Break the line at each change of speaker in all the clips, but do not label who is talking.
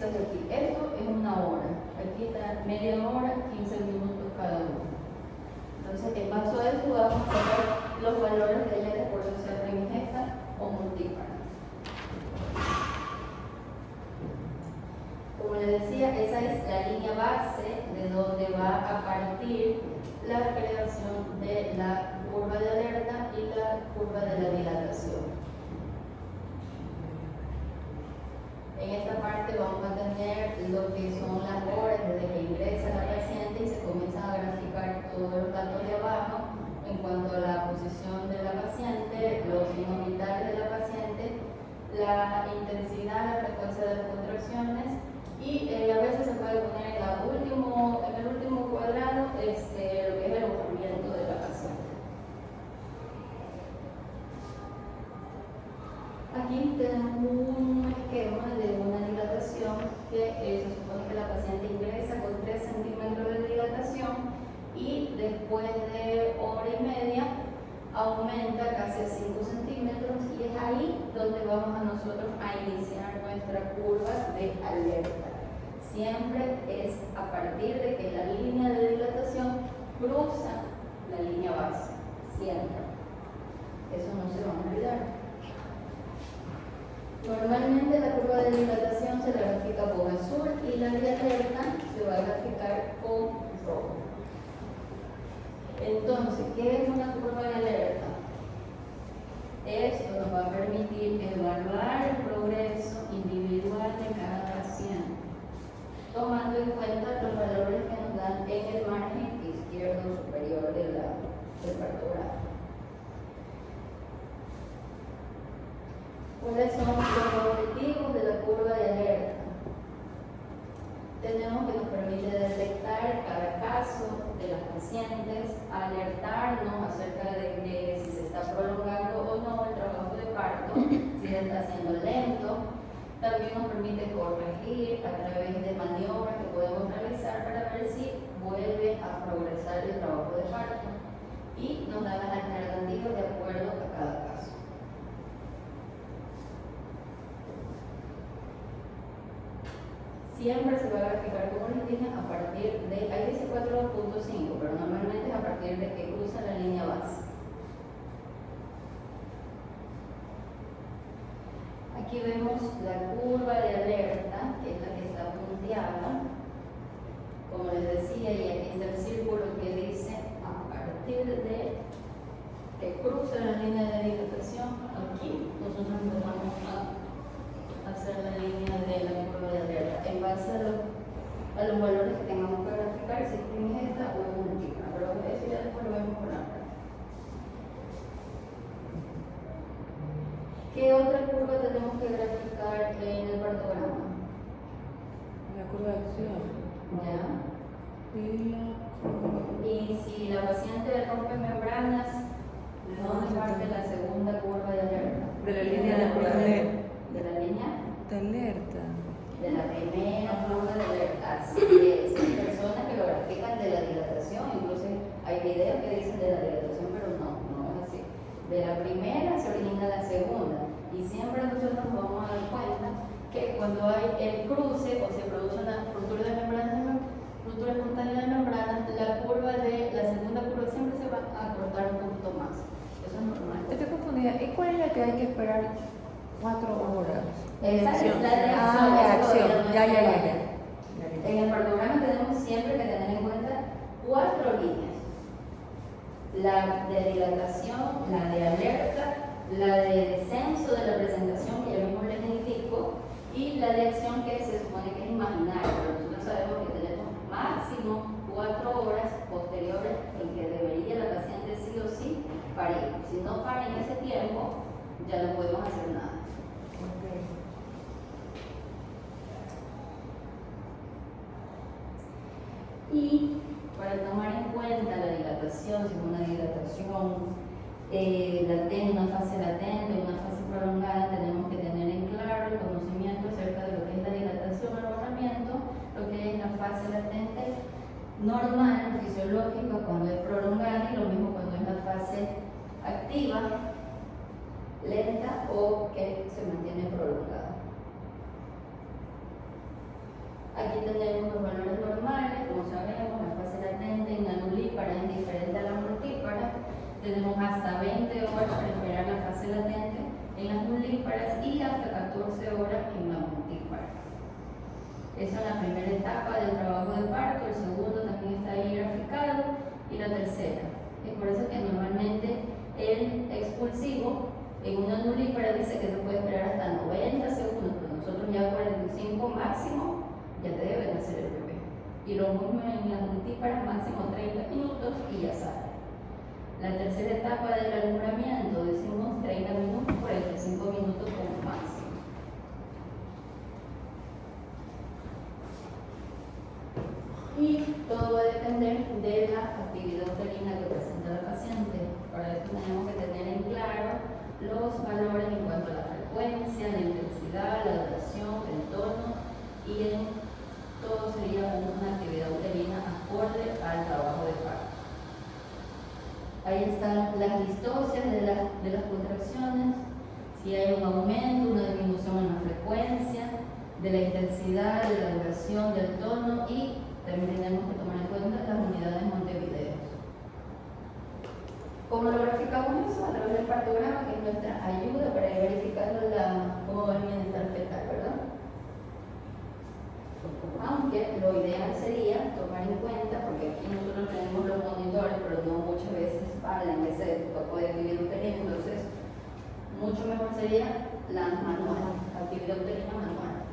estas de aquí. Esto es una hora. Aquí está media hora, 15 minutos cada uno. Entonces, en base a eso vamos a sacar los valores de ella de acuerdo a sea primigesta o multípara. Como les decía, esa es la línea base de donde va a partir la creación de la curva de alerta y la curva de la dilatación. En esta parte vamos a tener lo que son las horas desde que ingresa la paciente y se comienzan a graficar todos los datos de abajo en cuanto a la posición de la paciente, los signos vitales de la paciente, la intensidad, la frecuencia de las contracciones y a veces se puede poner en el último cuadrado lo que es el movimiento de la paciente. Aquí tenemos un esquema de una dilatación que se supone que la paciente ingresa con 3 centímetros de dilatación y después de hora y media aumenta casi a 5 centímetros y es ahí donde vamos a nosotros a iniciar nuestra curva de alerta. Siempre es a partir de que la línea de dilatación cruza la línea base, siempre. Eso no se va a olvidar. Normalmente la curva de dilatación se la grafica con azul y la de alerta se va a graficar con rojo. Entonces, ¿qué es una curva de alerta? Esto nos va a permitir evaluar el progreso individual de cada paciente, tomando en cuenta los valores que nos dan en el margen izquierdo superior del cartograma. ¿Cuáles son los objetivos de la curva de alerta? Tenemos que nos permite detectar cada caso de las pacientes, alertarnos acerca de que si se está prolongando o no el trabajo de parto, si se está haciendo lento. También nos permite corregir a través de maniobras que podemos realizar para ver si vuelve a progresar el trabajo de parto y nos da las alternativas de acuerdo a cada caso. Siempre se va a graficar, como les dije, a partir de, ahí dice 4.5, pero normalmente es a partir de que cruza la línea base. Aquí vemos la curva de alerta, que es la que está punteada, como les decía, y aquí está el círculo que dice a partir de que cruza la línea de dilatación, aquí nosotros empezamos a hacer la línea de la curva de alerta en base a los valores que tengamos que graficar, si es primigesta o es multípara, pero eso ya después lo vemos por la práctica. ¿Qué otra curva tenemos que graficar en el cartograma?
La curva de acción.
¿Ya? Y si la paciente rompe membranas, ¿de dónde parte la segunda curva de alerta?
De la línea de alerta.
¿De la línea?
De alerta.
De la primera curva de alerta. Así es. Hay personas que lo grafican de la dilatación, incluso hay videos que dicen de la dilatación, pero no es así. De la primera se origina la segunda. Y siempre nosotros nos vamos a dar cuenta que cuando hay el cruce o se produce una ruptura de membranas, ruptura espontánea de membranas, la curva de la segunda curva siempre se va a cortar un poquito más. Eso es normal.
Estoy confundida. ¿Y cuál es la que hay que esperar 4 horas?
Esa es la reacción.
Ah, reacción. Ya.
En el cartograma tenemos siempre que tener en cuenta 4 líneas. La de dilatación, la de alerta, la de descenso de la presentación, que ya mismo les indico, y la de acción que se supone que es imaginaria, pero nosotros sabemos que tenemos máximo 4 horas posteriores en que debería la paciente sí o sí parir. Si no para en ese tiempo, ya no podemos hacer nada. Y para tomar en cuenta la dilatación, si es una dilatación latente, una fase latente, una fase prolongada, tenemos que tener en claro el conocimiento acerca de lo que es la dilatación o alargamiento, lo que es la fase latente normal, fisiológica, cuando es prolongada, y lo mismo cuando es la fase activa, lenta o que se mantiene prolongada. tenemos los valores normales, como sabemos, la fase latente en la nulípara es diferente a la multípara. Tenemos hasta 20 horas para esperar la fase latente en las nulíparas y hasta 14 horas en la multípara. Esa es la primera etapa del trabajo de parto, el segundo también está ahí graficado y la tercera. Es por eso que normalmente el expulsivo en una nulípara dice que se puede esperar hasta 90 segundos, pero nosotros ya 45 máximo ya te debe nacer el bebé. Y lo mismo en las multíparas, máximo 30 minutos y ya sale. La tercera etapa del alumbramiento decimos 30 minutos, 45 minutos como máximo. Y todo va a depender de la actividad uterina que presenta la paciente. Para eso tenemos que tener en claro los valores en cuanto a la frecuencia, la intensidad, la duración, el tono y en todo sería una actividad uterina acorde al trabajo de parto. Ahí están las distocias de las contracciones, si hay un aumento, una disminución en la frecuencia, de la intensidad, de la duración, del tono y también tenemos que tomar en cuenta las unidades Montevideo. ¿Cómo lo graficamos eso? A través del partograma, que es nuestra ayuda para ir verificando cómo va el bienestar fetal, ¿verdad? Aunque lo ideal sería tomar en cuenta, porque aquí nosotros tenemos los monitores, pero no muchas veces valen ese poco de actividad uterina, entonces mucho mejor sería la manual, actividad uterina manual.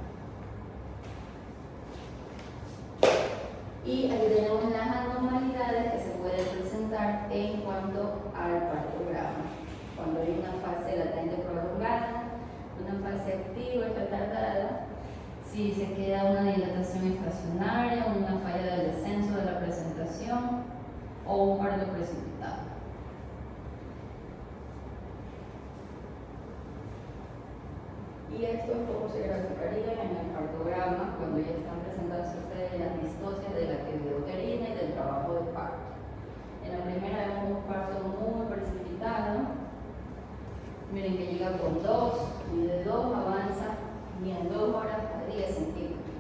Y ahí tenemos las anormalidades que se pueden presentar en cuanto al partograma. Cuando hay una fase latente prolongada, una fase activa y retardada, si se queda una dilatación estacionaria, una falla del descenso de la presentación o un parto precipitado. Y esto es como se graficaría en el partograma cuando ya están presentándose las distocias de la actividad uterina y del trabajo de parto. En la primera vemos un parto muy precipitado. Miren que llega con 2 y de 2 avanza y en 2 horas a 10 centímetros.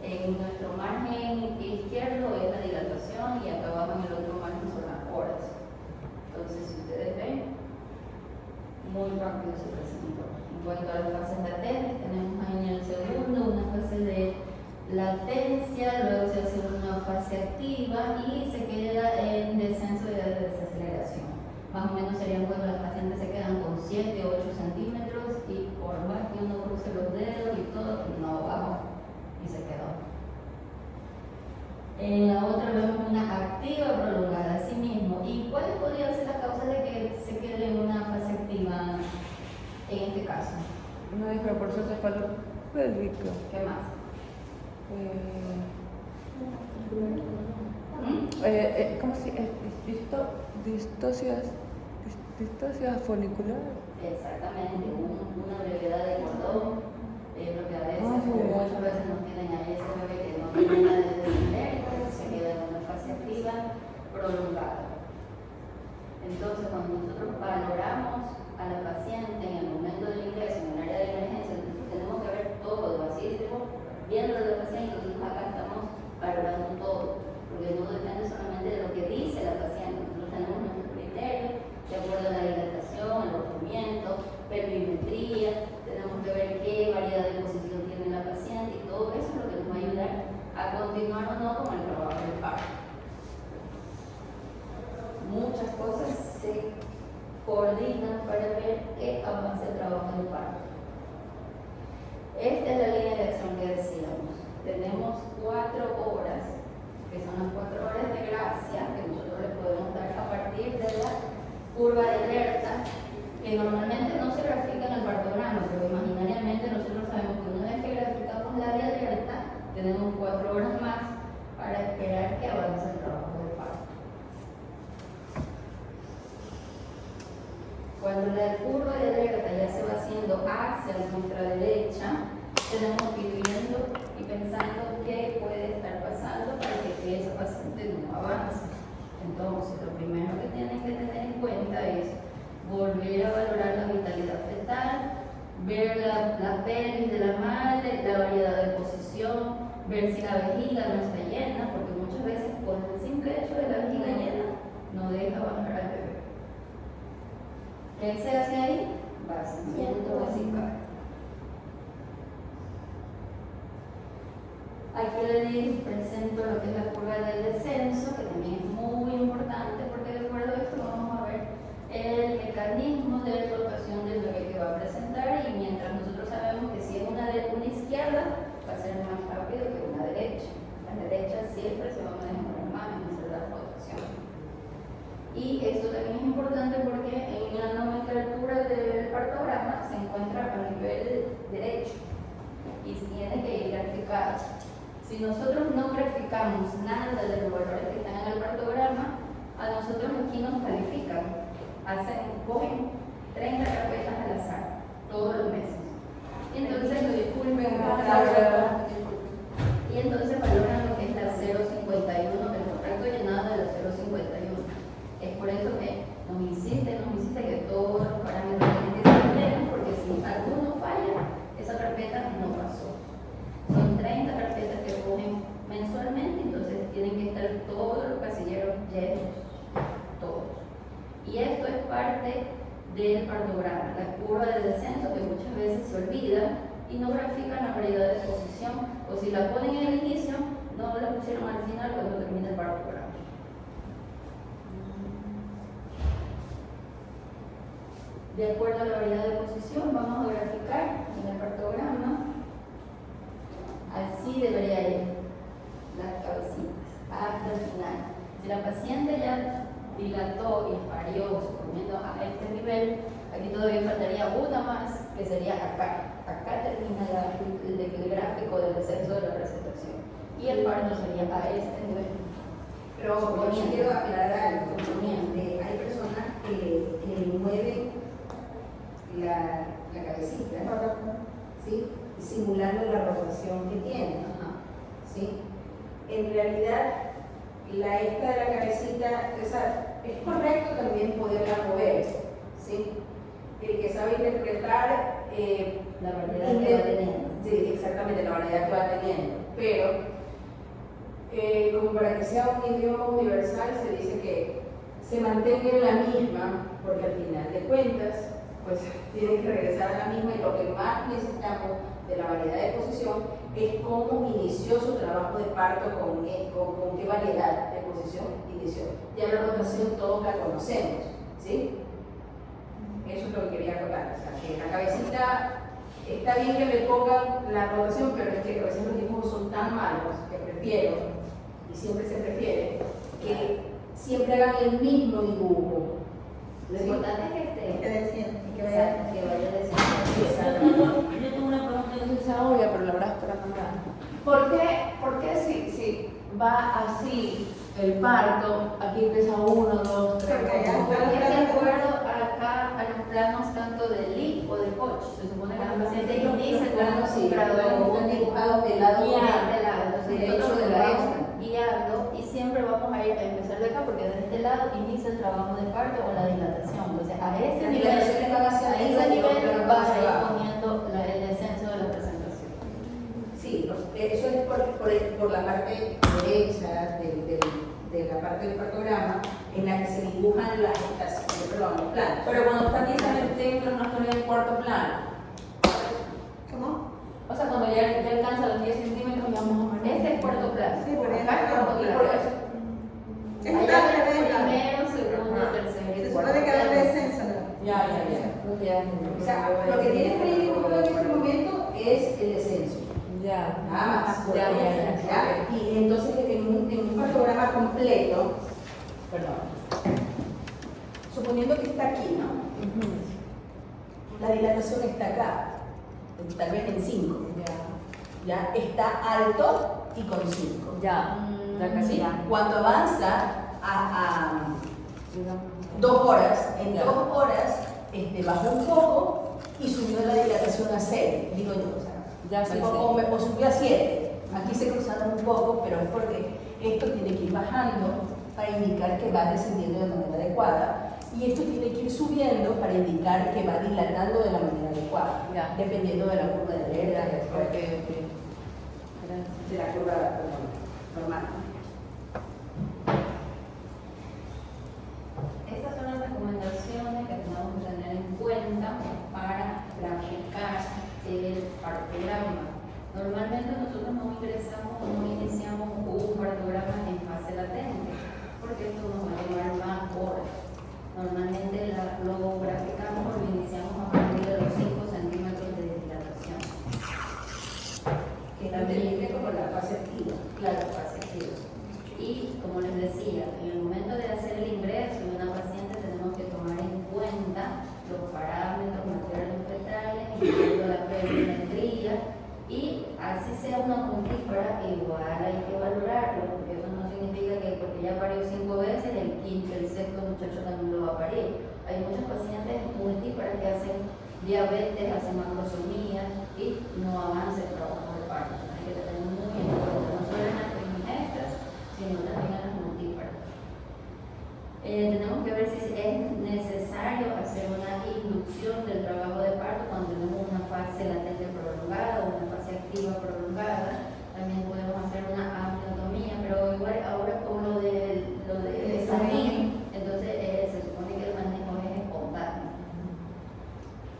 En nuestro margen izquierdo es la dilatación y acá abajo en el otro margen son las horas. Entonces, si ustedes ven, muy rápido se presentó. En cuanto a las fases latentes, tenemos ahí en el segundo una fase de latencia, luego se hace una fase activa y se queda en descenso de desaceleración. Más o menos serían cuando las pacientes se quedan con 7 o 8 centímetros y por más que uno cruce los dedos y todo, no bajó y se quedó. En la otra vemos una activa prolongada, así mismo. ¿Y cuáles podrían ser las causas de que se quede en una fase activa en este caso?
Una disproporción cefalopélvica.
¿Qué más?
¿Cómo se dice? Distosia folicular.
Exactamente, una brevedad de cordón, lo que a veces, muchas veces nos tienen ahí ese bebé que no termina de descender, se queda en una fase activa prolongada. Entonces, cuando nosotros valoramos a la paciente en el momento del ingreso en el área de emergencia, entonces tenemos que ver todo, así estemos viendo a la paciente, nosotros acá estamos valorando todo, porque no depende solamente de lo que dice la paciente, nosotros tenemos nuestro criterio de acuerdo a la dilatación, el movimiento, pelvimetría, tenemos que ver qué variedad de posición tiene la paciente y todo eso es lo que nos va a ayudar a continuar o no con el trabajo del parto. Muchas cosas se coordinan para ver qué avanza el trabajo del parto. Esta es la línea de acción que decíamos. Tenemos 4 horas, que son las 4 horas de gracia que nosotros les podemos dar a partir de la curva de alerta, que normalmente no se grafica en el partograma, pero imaginariamente nosotros sabemos que una vez que graficamos la de alerta, tenemos 4 horas más para esperar que avance el trabajo del parto. Cuando la curva de alerta ya se va haciendo hacia nuestra derecha, tenemos que ir viendo y pensando qué puede estar pasando para que esa paciente no avance. Entonces, lo primero que tienen que tener en cuenta es volver a valorar la vitalidad fetal, ver la pelvis de la madre, la variedad de posición, ver si la vejiga no está llena, porque muchas veces por el simple hecho de la vejiga llena no deja bajar al bebé. ¿Qué se hace ahí? Vaciamiento vesical. Aquí les presento lo que es la curva del descenso, que también es muy importante porque de acuerdo a esto vamos a ver el mecanismo de rotación del bebé que va a presentar, y mientras nosotros sabemos que si es una izquierda va a ser más rápido que una derecha. La derecha siempre se va a demorar más en hacer la rotación. Y esto también es importante porque en la nomenclatura del partograma se encuentra a nivel derecho y tiene que ir graficado. Si nosotros no graficamos nada de los valores que están en el partograma, a nosotros aquí nos califican. Cogen 30 carpetas al azar, todos los meses. Y entonces, y entonces valoran lo que es la 051, el correcto llenado de la 051. Es por eso que nos insiste que todos los parámetros tienen que ser plenos, porque si alguno falla, esa carpeta no pasó. Son 30 carpetas que cogen mensualmente, entonces tienen que estar todos los casilleros llenos, todos. Y esto es parte del partograma, la curva de descenso, que muchas veces se olvida y no grafican la variedad de posición, o si la ponen en el inicio, no la pusieron al final cuando termina el partograma. De acuerdo a la variedad de posición, vamos a graficar en el partograma. Así debería ir las cabecitas hasta el final. Si la paciente ya dilató y parió, suponiendo a este nivel, aquí todavía faltaría una más, que sería acá. Acá termina el gráfico del descenso de la presentación. Y el parto sería a este nivel.
Pero yo quiero aclarar algo. Hay personas que mueven la cabecita, ¿sí? Simulando la rotación que tiene. ¿Sí? En realidad, la esta de la cabecita, o sea, es correcto también poderla mover, ¿sí? El que sabe interpretar
la variedad que va teniendo.
Sí, exactamente, la variedad que va teniendo. Pero, como para que sea un idioma universal, se dice que se mantenga en la misma, porque al final de cuentas, pues tienen que regresar a la misma, y lo que más necesitamos de la variedad de posición es cómo inició su trabajo de parto, con qué variedad de posición inició. Ya la rotación todos la conocemos, ¿sí? Eso es lo que quería contar. O sea, que la cabecita, está bien que le pongan la rotación, pero es que a veces los dibujos son tan malos que prefiero, y siempre se prefiere, que siempre hagan el mismo dibujo.
Lo importante es que esté.
Que vaya
desciendo.
Yo tengo una pregunta, no sé si sea obvia, pero la verdad es para nombrar. ¿Por qué si va así el parto, aquí empieza 1, 2, 3,
Porque es de acuerdo acá a los planos tanto del LIP o del COCH. Se supone que la paciente inicia el plano
sí,
grado
están dibujados de lado
derecho
derecho
de
de
la
la
vamos guiando, y siempre vamos a ir a empezar de acá porque desde este lado inicia el trabajo de parto o la dilatación. Entonces a ese
Las
nivel,
dilataciones van hacia
a
arriba
ese
y
nivel
otras van
vas a
hacia
ir
abajo.
poniendo el descenso de la presentación.
Sí, eso es por la parte derecha de la parte del partograma, en la que se dibujan las estaciones, los planos.
Pero cuando está aquí en no estoy en el cuarto plano.
¿Cómo?
O sea, cuando ya alcanza los 10 centímetros, ya más o menos.
Este es cuarto plano.
Sí, por
acá es cuarto
Y
plano.
por eso.
Allá primero, segundo, tercero y
Se
cuarto
supone que darle
plano.
descenso, ¿no?
Ya.
O sea, lo que tienes ahí dibujado en este momento es el descenso.
Ya.
Nada más.
Ya.
¿Ya? Y entonces en un partograma completo, suponiendo que está aquí, ¿no? La dilatación está acá, tal vez en 5. Ya está alto y con 5.
Ya.
¿Sí? Cuando avanza a 2 horas, en 2 horas bajó un poco y subió la dilatación a 6, digo yo. O sea, o subió a 7. Aquí se cruzaron un poco, pero es porque esto tiene que ir bajando para indicar que va descendiendo de manera adecuada. Y esto tiene que ir subiendo para indicar que va dilatando de la manera adecuada, dependiendo de la curva de alerta. de la curva normal.
Estas son las recomendaciones que tenemos que tener en cuenta para graficar el partograma. Normalmente nosotros no ingresamos o no iniciamos un partograma en fase latente, porque esto nos va a llevar más horas. Normalmente lo graficamos o lo iniciamos a partir de los 5 centímetros de dilatación.
Que también es como la fase activa.
Claro, fase activa. Y como les decía, en el momento de hacer el ingreso de una paciente tenemos que tomar en cuenta los parámetros materiales fetales, incluyendo la perimetría, y así sea una puntífera, igual hay que valorarlo, porque eso no significa que porque ya parió 5 veces, el sexto muchacho también lo va a parir. Hay muchos pacientes multíferas que hacen diabetes, hacen macrosomía y no avanza el trabajo de parto. Hay que tener muy en cuenta, no solo en las primigestras, sino también en las multíferas. Tenemos que ver si es necesario hacer una inducción del trabajo de parto cuando tenemos una fase latente prolongada o una fase activa prolongada. También podemos hacer una amniotomía, pero igual ahora con lo de examen, entonces se supone que el manejo es espontáneo.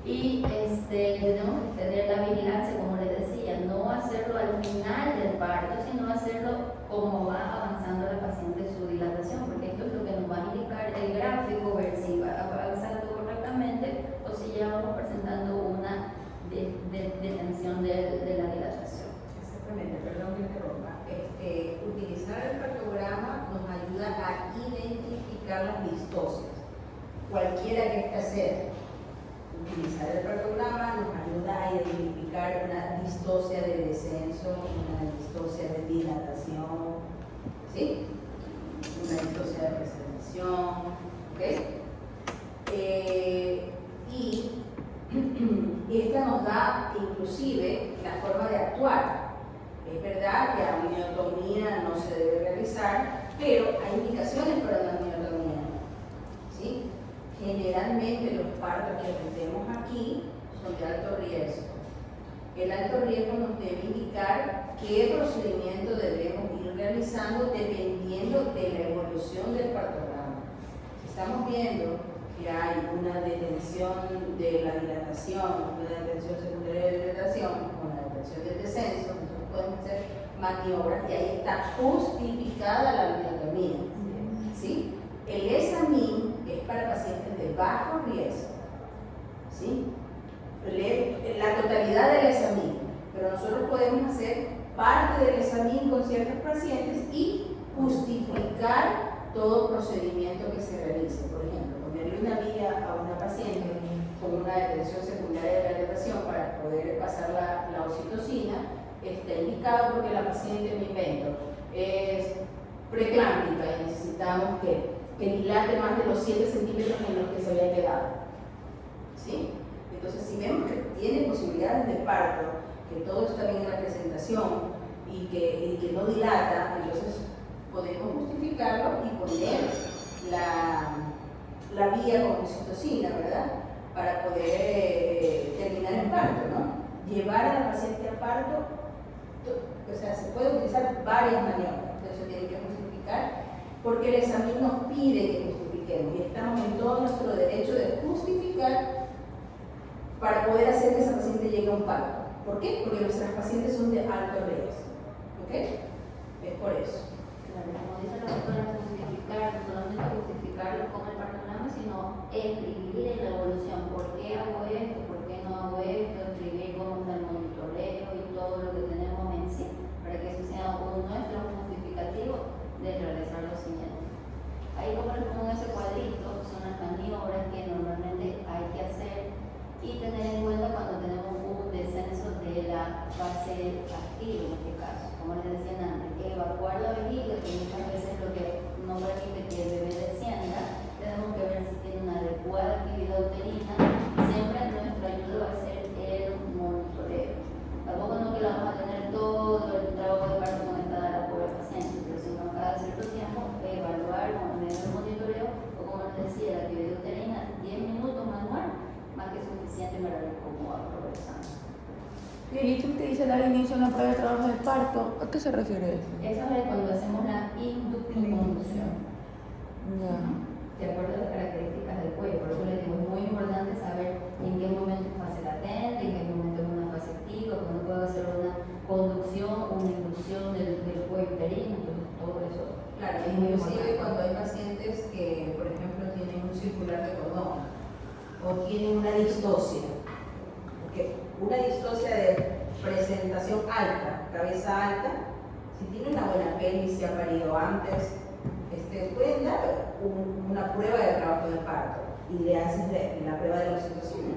Y tenemos que tener la vigilancia, como les decía, no hacerlo al final del parto, sino hacerlo como va avanzando la paciente su dilatación, porque esto es lo que nos va a indicar el gráfico, ver si va avanzando correctamente o si ya vamos presentando una detención de la dilatación.
Exactamente, perdón que interrumpa. Utilizar el partograma nos ayuda a identificar las distocias, cualquiera que ésta sea. Utilizar el partograma nos ayuda a identificar una distocia de descenso, una distocia de dilatación, ¿sí? Una distocia de presentación, ¿ok? Y esta nos da inclusive la forma de actuar. Es verdad que la amniotomía no se debe realizar, pero hay indicaciones para la amniotomía, ¿sí? Generalmente los partos que tenemos aquí son de alto riesgo. El alto riesgo nos debe indicar qué procedimiento debemos ir realizando dependiendo de la evolución del partograma. Si estamos viendo que hay una detención de la dilatación, una detención secundaria de dilatación, una detención del descenso, nosotros podemos hacer maniobras y ahí está justificada la amniotomía, ¿sí? El examen es para pacientes de bajo riesgo, ¿sí? La totalidad del examen, pero nosotros podemos hacer parte del examen con ciertos pacientes y justificar todo procedimiento que se realice. Por ejemplo, ponerle una vía a una paciente con una detención secundaria de la dilatación para poder pasar la oxitocina está indicado porque la paciente, me invento, es preeclámptica y necesitamos que dilate más de los 7 centímetros en los que se había quedado, ¿sí? Entonces, si vemos que tiene posibilidades de parto, que todo está bien en la presentación y que no dilata, entonces podemos justificarlo y poner la vía con oxitocina, ¿verdad? Para poder terminar el parto, ¿no? Llevar a la paciente a parto, o sea, se puede utilizar varias maniobras, entonces tiene que justificar, porque el examen nos pide que justifiquemos y estamos en todo nuestro derecho de justificar para poder hacer que esa paciente llegue a un parto. ¿Por qué? Porque nuestras pacientes son de alto riesgo, ¿ok? Es por eso.
Claro, como dice la doctora, justificar, no solamente justificarlo con el partograma, sino escribir en la evolución. ¿Por qué hago esto? ¿Por qué no hago esto? Escribir cómo está el monitoreo y todo lo que tenemos en sí, para que eso sea nuestro justificativo de realizar lo siguiente. Ahí, como les pongo en ese cuadrito, son las maniobras que normalmente hay que hacer y tener en cuenta cuando tenemos un descenso de la fase activa, en este caso. Como les decía antes, evacuar la vejiga, que muchas veces es lo que no permite que el bebé descienda. Tenemos que ver si tiene una adecuada actividad uterina. Siempre nuestra ayuda va a ser el monitoreo. Tampoco no que la vamos a tener todo el trabajo de parto conectada a la pobre paciente, pero sino cada cierto tiempo evaluar con el monitoreo o, como les decía, la actividad uterina 10 minutos manual, más que suficiente para ver cómo va progresando.
Y el ítem que dice dar inicio a una prueba de trabajo de parto, ¿a qué se refiere eso?
Eso es cuando hacemos la inductoconducción.
Ya.
De acuerdo a las características del cuello. Por eso les digo, es muy importante saber en qué momento es fase latente, en qué momento es una fase activa, cuándo puedo hacer una conducción, una inducción del cuello uterino, entonces todo eso.
Claro,
es muy
inclusive
importante.
cuando hay pacientes que, por ejemplo, tienen un circular de cordón o tienen una distosia, porque una distosia de presentación alta, cabeza alta, si tiene una buena pelvis, se ha parido antes, pueden dar una prueba de trabajo de parto y le haces la prueba de la oxitocina.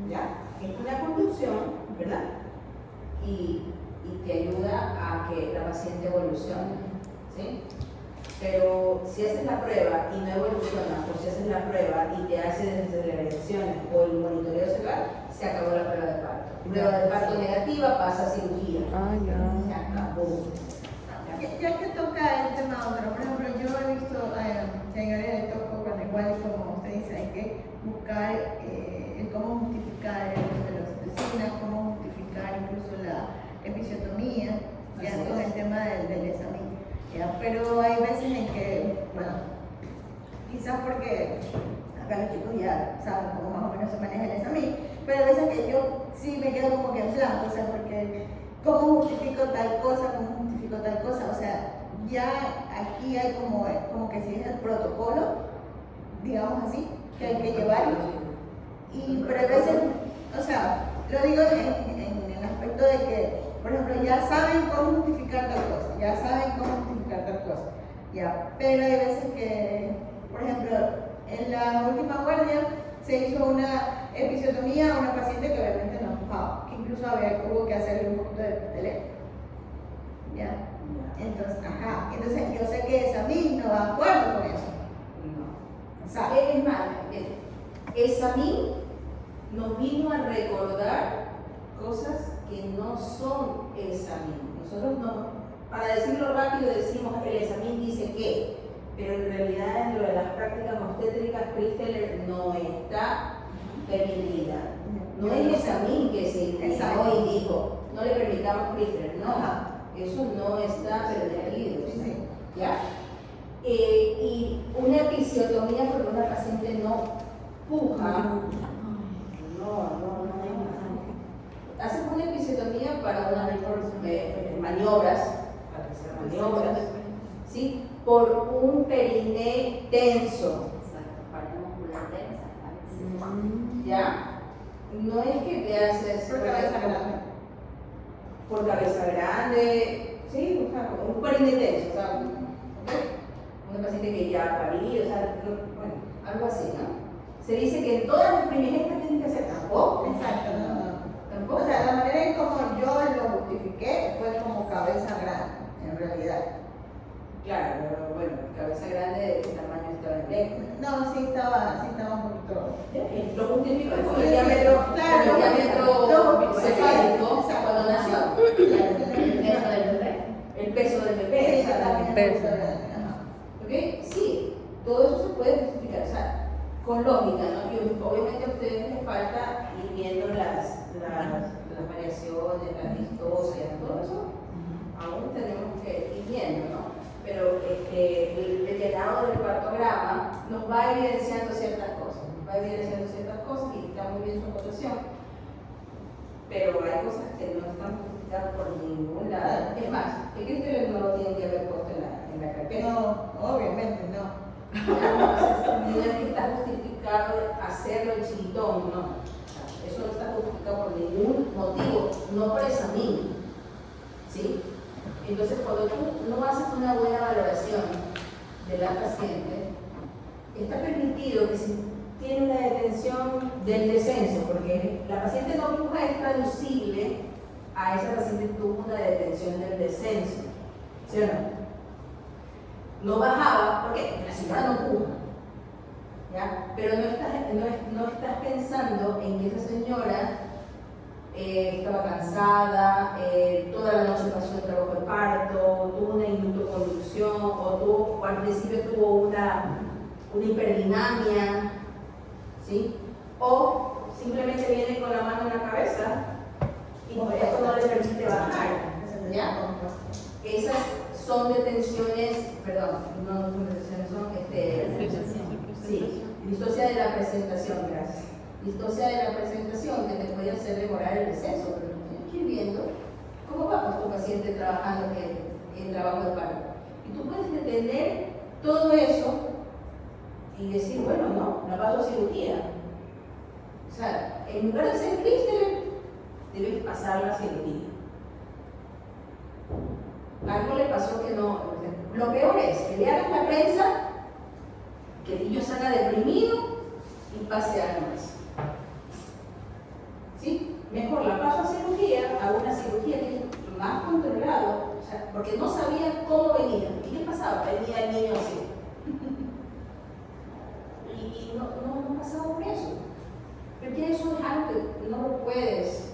¿Ya? Es una conducción, ¿verdad? Y te ayuda a que la paciente evolucione. ¿Sí? Pero si haces la prueba y no evoluciona, o si haces la prueba y te haces deceleraciones o el monitoreo celular, se acabó la prueba de parto. Prueba de parto negativa, pasa a cirugía.
Ah, ya.
Se acabó.
Ya que toca el tema otro, por ejemplo, yo he visto que en área de toco, bueno, igual como usted dice, hay que buscar el cómo justificar el uso de la oxitocina, cómo justificar incluso la episiotomía, ya
Así
con
es.
el tema del examen. Ya, pero hay veces en que, bueno, quizás porque acá los chicos ya saben cómo más o menos se maneja el examen, pero hay veces que yo sí me quedo como que en blanco, o sea, porque ¿cómo justifico tal cosa? ¿Cómo justifico tal cosa? O sea, ya aquí hay como que si es el protocolo, digamos así, que hay que llevar. Pero hay veces, o sea, lo digo en el aspecto de que, por ejemplo, ya saben cómo justificar tal cosa, ya saben cómo justificar tal cosa, ya, pero hay veces que, por ejemplo, en la última guardia se hizo una episiotomía a una paciente que obviamente no empujaba, que incluso hubo que hacerle un poquito de teléfono. ¿Ya? Entonces, entonces yo sé que esa misma no va de acuerdo con eso.
No.
O sea,
Es más, el SAMI nos vino a recordar cosas que no son el SAMI. Nosotros no, para decirlo rápido decimos que el SAMI dice que, pero en realidad dentro de las prácticas obstétricas Christeller no está permitida. No es el SAMI que se indicó y dijo, no le permitamos Christeller, no. Eso no está permitido.
Sí, sí.
¿Ya? Y una episiotomía porque una paciente no puja. No. Haces una episiotomía para unas maniobras, para hacer maniobras, ¿sí? Por un periné tenso.
Exacto, parte muscular tensa.
¿Ya? No es que te haces
por cabeza grande.
por cabeza grande, sí, o sea, un periné tenso, o sea, una paciente que ya ha parido, o sea, bueno, algo así, ¿no? Se dice que en todas las primigenias tienen que hacer tampoco.
Exacto, no.
Tampoco.
O sea, la manera en como yo lo justifiqué fue como cabeza grande, en realidad.
Claro, pero bueno, cabeza grande, ¿de qué tamaño estaba el eco?
No, sí estaba un poquito.
Lo justificó con
Sí,
el diámetro,
claro,
con el diámetro cefálico
exacto.
cuando nació.
Eso del bebé.
El peso del bebé,
Sí,
exactamente.
peso.
¿Ok? Sí, todo eso se puede justificar, o sea, con lógica, ¿no? Y obviamente a ustedes les falta ir viendo las variaciones, las distocias, todo eso. Aún tenemos que ir viendo, ¿no? Pero el llenado del cuartograma nos va evidenciando ciertas cosas, y está muy bien su acotación. Pero hay cosas que no están justificadas por ningún lado. Es más, el criterio no lo tienen que haber puesto en la carpeta.
No, obviamente no.
No es que está justificado hacerlo el chiquitón, no. Eso no está justificado por ningún motivo, no por esa misma. ¿Sí? Entonces, cuando tú no haces una buena valoración de la paciente, está permitido que si tiene una detención del descenso, porque la paciente no puja es traducible a esa paciente que tuvo una detención del descenso, ¿sí o no? No bajaba, ¿por qué? Porque la señora no puja, ¿ya? Pero no estás pensando en que esa señora estaba cansada, toda la noche pasó el trabajo de parto, tuvo una inductoconducción o al principio tuvo una hiperdinamia, ¿sí? O simplemente viene con la mano en la cabeza y de la presentación, gracias. Distocia de la presentación que te puede hacer demorar el deceso, pero tienes que ir viendo cómo va pues, tu paciente trabajando en trabajo de parto. Y tú puedes detener todo eso y decir, bueno, no, la paso a cirugía. O sea, en lugar de hacer crístale, debes pasar la cirugía. Algo le pasó que no. Lo peor es que le hagan la prensa, que el niño salga deprimido y pase algo más. ¿Sí? Mejor la paso a cirugía, hago una cirugía que es más controlado, o sea, porque no sabía cómo venía. ¿Y qué pasaba? Venía el niño así. Y no pasaba por eso. Porque eso es algo que no lo puedes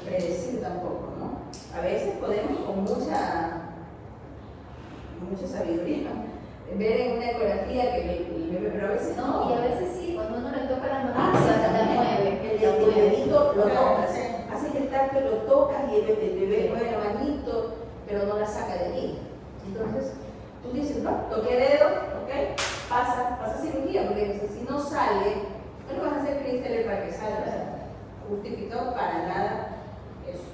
predecir tampoco, ¿no? A veces podemos con mucha sabiduría ver en una ecografía que el bebé, pero a veces
No,
no.
y a veces sí, cuando uno le toca la noticia, la mueve.
El dedito lo tocas, haces el tacto, lo tocas y el bebé mueve la manito, pero no la saca de allí. Entonces, tú dices, no, toqué dedo, ok, pasa cirugía, porque si no sale, no lo vas a hacer crístale para que salga. Justificado para nada eso.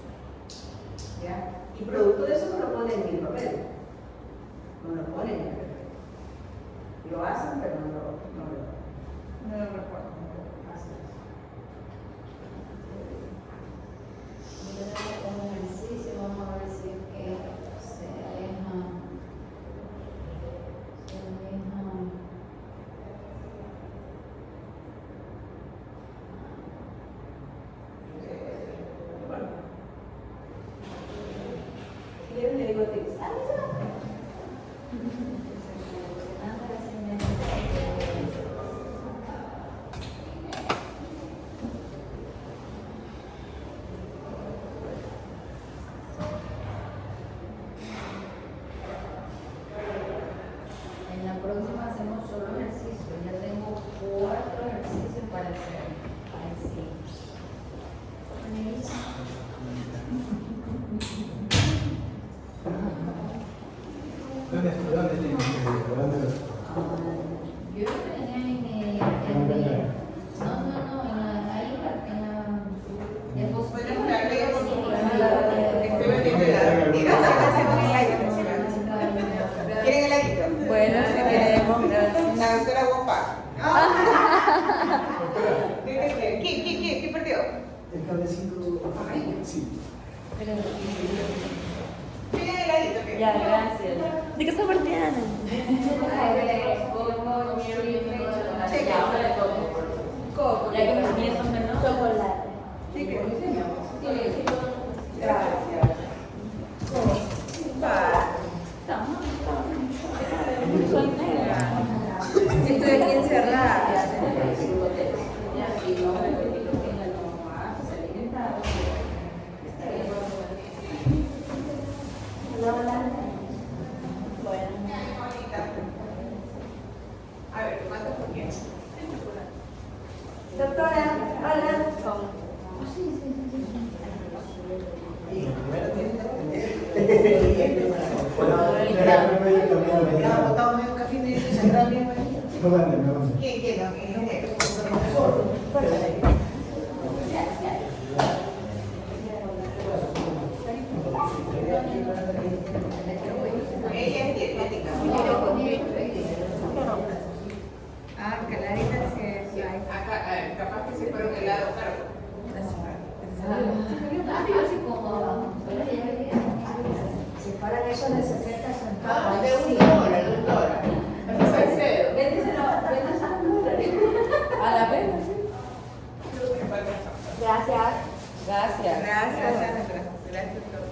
¿Ya? Y producto de eso no lo ponen en el papel. No lo ponen en el papel. Lo hacen, pero no lo recuerdo.
Un ejercicio, vamos a ver si es que se deja.
Le digo a ti,
En la próxima hacemos solo ejercicio. Ya tengo 4 ejercicios para hacer. Ahí sí.
¿Dónde
Yo lo tenía en mi. Ahí en la.
Podemos darle ¿Quieren heladito?
Bueno, si queremos, gracias.
La doctora Guapa. ¿Qué perdió?
El cablecito. Sí.
¿Quieren heladito? ¿Qué?
Ya, gracias. ¿De qué está partiendo?
Coco.
Ya que mis niños son menores. Chocolate.
Sí, que gracias.
Soy negra.
Estoy aquí encerrada. A ver, ¿cuánto por qué? Doctora, hola. Ella es dietética. Ah, Clarita sí. Acá, capaz que se fueron helado, claro.
Si fueran esos de 60 centavos.
Ah, de $1, doctora. Eso es Alfredo.
A la vez.
Gracias.
Gracias.
Gracias, Sandra. Gracias, doctor.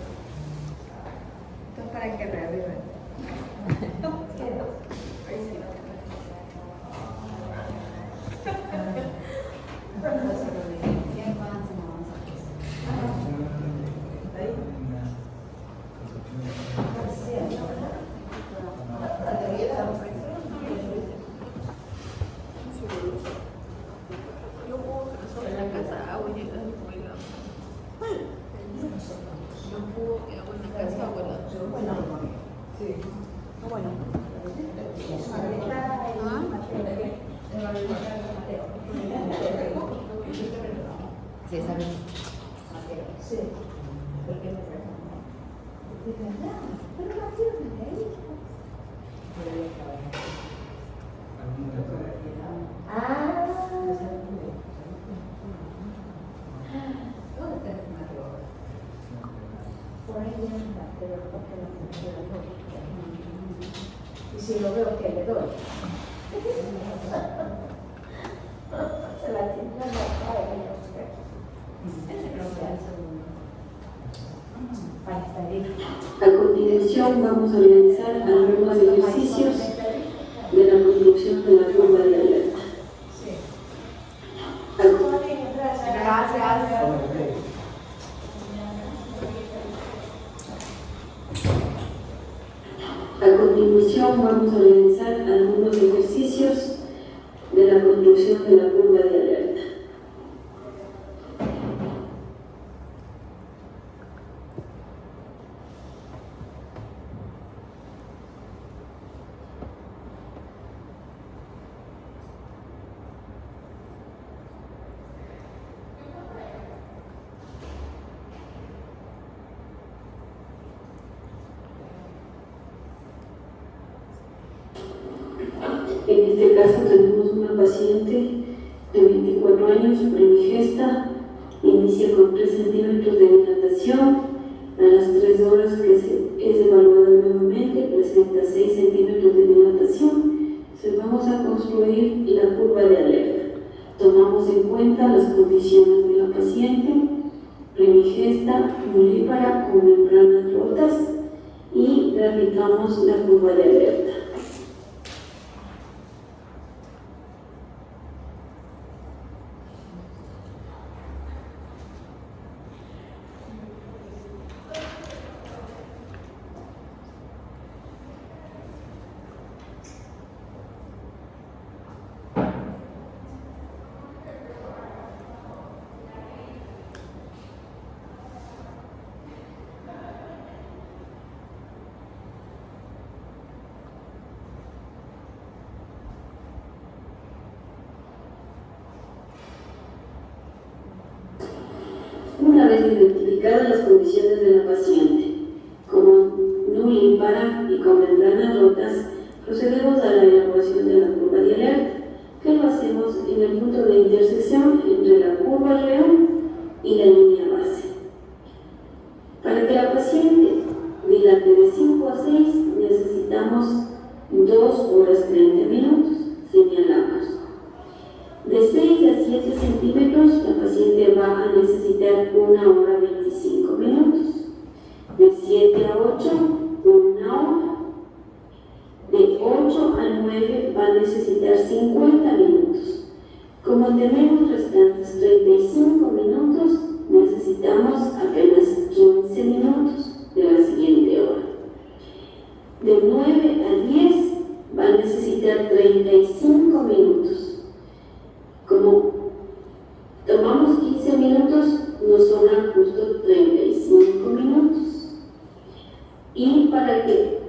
Esto es para que revivan. Sí. Bueno.
Sí, está bien.
Sí. ¿Por qué me preguntan? Dice, no, pero la firma de ahí. Ah, ¿dónde está el mayor? Por ahí anda, pero porque la y si lo veo, ¿qué le doy? Se la tiene en la cara y no sé.
A continuación vamos a realizar algunos ejercicios de la construcción de la curva de alerta.
Gracias.
A continuación vamos a realizar algunos ejercicios de la construcción de la curva de alerta. En este caso tenemos una paciente de 24 años, primigesta, inicia con 3 centímetros de dilatación, a las 3 horas que es evaluada nuevamente, presenta 6 centímetros de dilatación. Entonces vamos a construir la curva de alerta. Tomamos en cuenta las condiciones de la paciente, primigesta, nulípara con membranas rotas y graficamos la curva de alerta. Una vez identificadas las condiciones de la paciente, como nulípara y con membranas rotas, procedemos a la elaboración de la curva de alerta, que lo hacemos en el punto de intersección entre la curva real y la línea base. Para que la paciente dilate de 5 a 6 necesitamos 2 horas 30 minutos, señalamos. De 6 a 7 centímetros, la paciente va a necesitar 1 hora 25 minutos. De 7 a 8, 1 hora. De 8 a 9 va a necesitar 50 minutos. Como tenemos restantes 35 minutos, necesitamos apenas 15 minutos de la siguiente hora. De 9 a 10 va a necesitar 35 minutos. Como tomamos 15 minutos, nos sobran justo 35 minutos. Y para que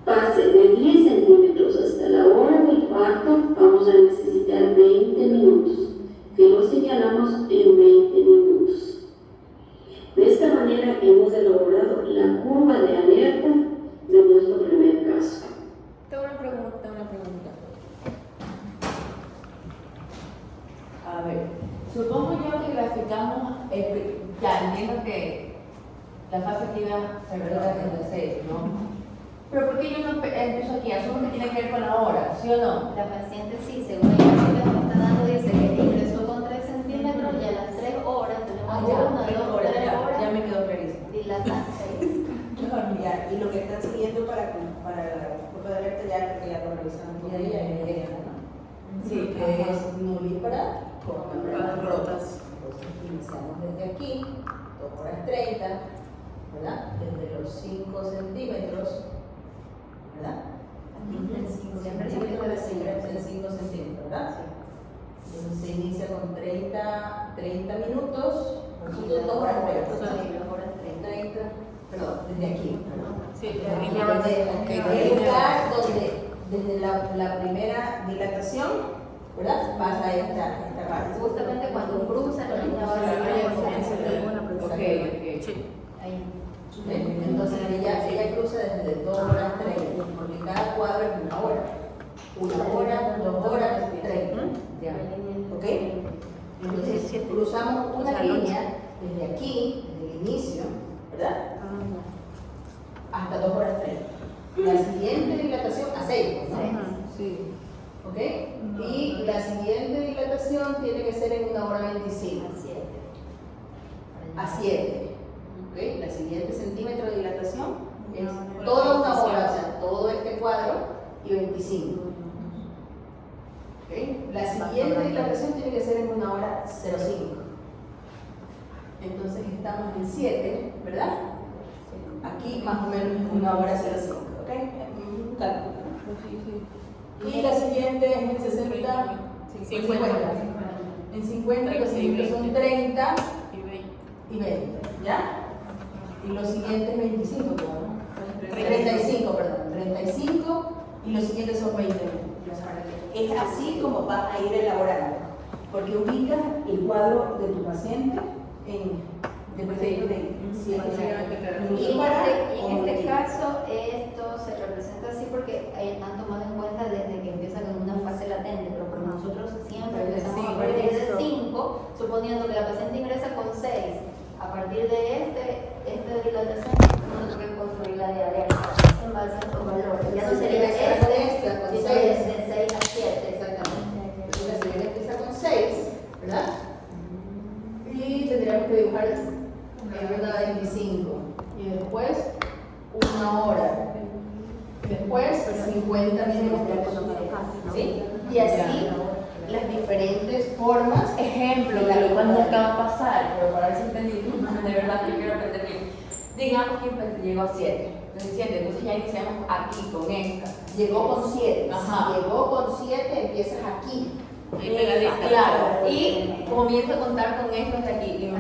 pase de 10 centímetros hasta la hora del parto, vamos a necesitar 20 minutos, que lo señalamos en 20 minutos. De esta manera hemos elaborado la curva de alerta de nuestro primer caso.
Tengo una pregunta. A ver, supongo yo que graficamos, ya entiendo que la fase activa se realiza en el 6, ¿no? Pero ¿por qué yo no empiezo aquí? Asumo que tiene que ver con la hora, ¿sí o no?
La paciente sí, según el estudio que está dando, dice que ingresó con 3 centímetros y a las 3 horas tenemos
ya,
1, 2, 3 horas.
Ya me quedó clarísimo.
Dilatan 6.
Ya, y lo que están siguiendo para la curva de alerta ya creo que ya lo revisamos por ella y ella, ¿no?
Sí,
que es nulípara con membranas rotas. Entonces iniciamos desde aquí, 2 horas 30, ¿verdad? Desde los 5 centímetros, ¿verdad? Aquí en 5 centímetros, siempre en 5 centímetros, ¿verdad? Entonces se inicia con 30 minutos, nosotros 2 horas 30, perdón, desde aquí, ¿verdad?
Sí,
Desde el lugar donde, desde la primera dilatación, ¿verdad? Pasa esta parte.
Justamente cuando
Entonces cruzamos una línea desde aquí, desde el inicio, ¿verdad? Hasta 2 horas 30. La siguiente dilatación a 6, ¿no?
Sí.
¿Ok? Y la siguiente dilatación tiene que ser en 1 hora 25. A 7. ¿Ok? La siguiente centímetro de dilatación es toda 1 hora, o sea, todo este cuadro y 25. ¿Ok? La siguiente dilatación tiene que ser en 1 hora 05. Entonces estamos en 7, ¿verdad? Aquí más o menos en 1 hora 05. ¿Ok? Un cálculo. Y la siguiente es en 60, 50. En 50 los siguientes son 30 y 20, ¿ya? Y los siguientes 25, ¿no? 35, perdón, 35 y los siguientes son 20. Es así como va a ir elaborando, porque ubica el cuadro de tu paciente dependiendo de si es
Y en este caso esto se representa así porque han tomado en cuenta desde que empieza con una fase latente, pero como nosotros siempre empezamos a partir de 5, suponiendo que la paciente ingresa con 6, a partir de esta dilatación nosotros tenemos que construir la diaria en base a estos valores. Ya no sería esta con 6, de 6 a 7, exactamente.
Entonces la siguiente empieza con 6, ¿verdad? Y tendríamos que dibujar en 1 hora 25 y después 1 hora, después 50 minutos, ¿sí? Y así las diferentes formas.
Ejemplo, de lo cuando acaba de pasar, pero para ver si entendí, de verdad yo quiero aprender bien. Digamos que llegó a 7, entonces ya iniciamos aquí con esta.
Llegó con 7,
Ajá.
si llegó con 7 empiezas aquí.
Claro, y comienzo a contar con estos de aquí, y
De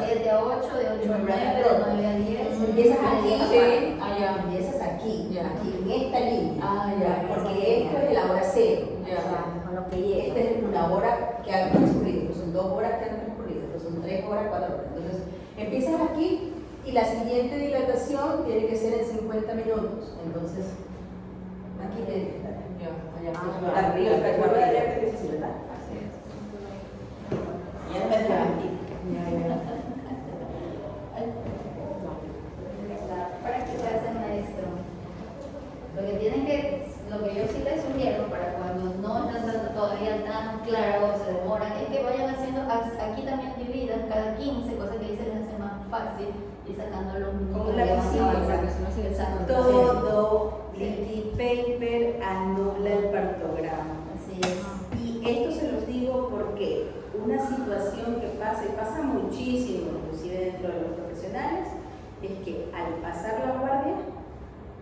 7 a 8, de 8 a 9, de 9 a 10.
Empiezas aquí,
Sí, allá.
empiezas aquí,
Ya.
aquí, en esta línea.
Ah, ya.
Porque esto es la hora 0.
Ya.
Con lo que llega.
Esta es 1 hora que ha transcurrido, son 2 horas que han transcurrido, son 3 horas, 4 horas. Entonces, empiezas aquí y la siguiente dilatación tiene que ser en 50 minutos. Entonces, aquí tiene que estar. Arriba, hasta el cuerpo de alerta que se ¿verdad?
Así es.
Ya no me dejes mentir.
La práctica es el maestro. Lo que yo sí les sugiero para cuando no están dando todavía tan claro o se demoran, es que vayan haciendo, aquí también dividan cada 15, cosa que ahí se les hace más fácil y sacando los minutos.
Con un lapicito,
para
que si no se
Exacto.
Todo liquid paper anula el partograma.
Así es.
Y esto se los digo porque una situación que pasa, y pasa muchísimo, inclusive dentro de los profesionales, es que al pasar la guardia,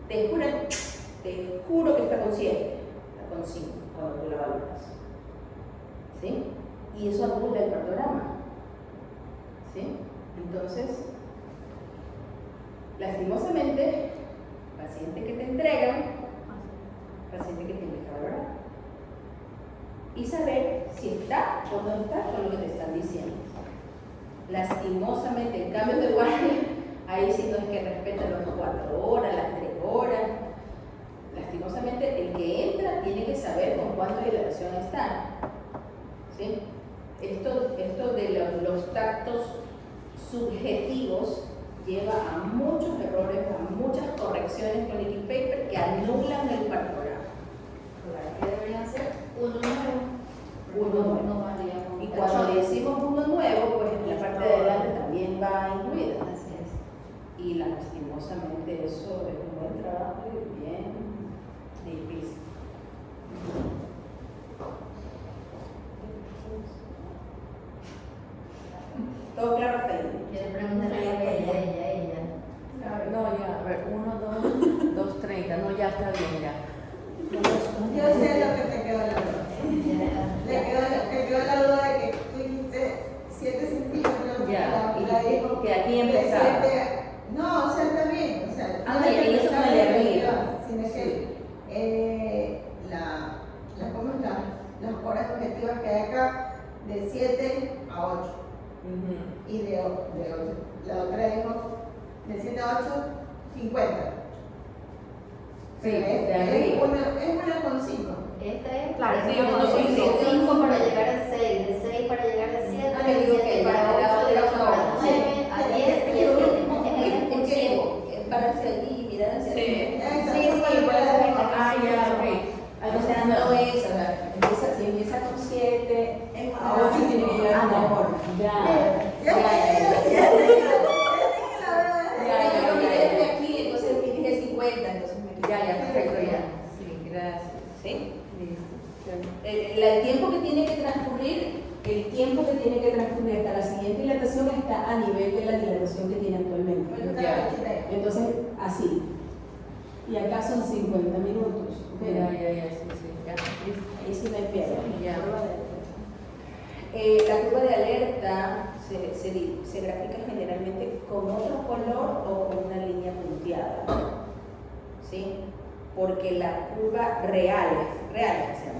te juro que está con 7, está con 5 cuando tú la valoras. ¿Sí? Y eso anula el partograma. ¿Sí? Entonces, lastimosamente, paciente que te entregan, paciente que tienes que valorar. Y saber si está o no está con lo que te están diciendo. Lastimosamente, en cambio de guardia, ahí sí no es que respetan las 4 horas, las 3 horas. Lastimosamente, el que entra tiene que saber con cuánta dilatación está. ¿Sí? Esto de los tactos subjetivos lleva a muchos errores, a muchas correcciones con liquid paper que anulan el partograma.
¿Qué deberían ser? Uno nuevo.
Uno nuevo.
No varía con
Y cuando decimos uno nuevo, pues la parte de adelante también va incluida.
Así es.
Y lastimosamente eso es un buen trabajo y bien difícil. ¿Todo claro hasta ahí?
Quiero preguntarle a ella.
No, ya, a ver, 1, 2, 30, no, ya está bien, ya.
Yo sé lo que te quedó la duda. Te quedó la duda de que tú dijiste 7 centímetros.
Ya,
la
y
dijo
que aquí
de
empezaba.
7. No, o sea, está bien. O sea,
Ah,
no
bien,
hay que
y eso
empezar
con el de
de
arriba.
sino que ¿cómo está? Las horas objetivas que hay acá, de 7 a 8. Y de 8. La otra dijo de 7 a 8, 50.
Sí,
Pero
de
es
arriba.
una con 5.
Esta es
Claro, sí,
de
uno con
5
cinco.
para llegar a 6, de 6 para llegar a 7.
Yo lo miré desde aquí, entonces dije 50, entonces me
Ya, perfecto, ya. Sí, gracias.
¿Sí?
Listo.
El tiempo que tiene que transcurrir, hasta la siguiente dilatación está a nivel de la dilatación que tiene actualmente. Entonces, así. Y acá son 50 minutos. ¿Ok?
Ya, sí, ya. Listo.
Ahí sí no hay piedra.
Ya.
La curva de alerta se grafica generalmente con otro color o con una línea punteada. ¿Sí? Porque la curva real que se llama,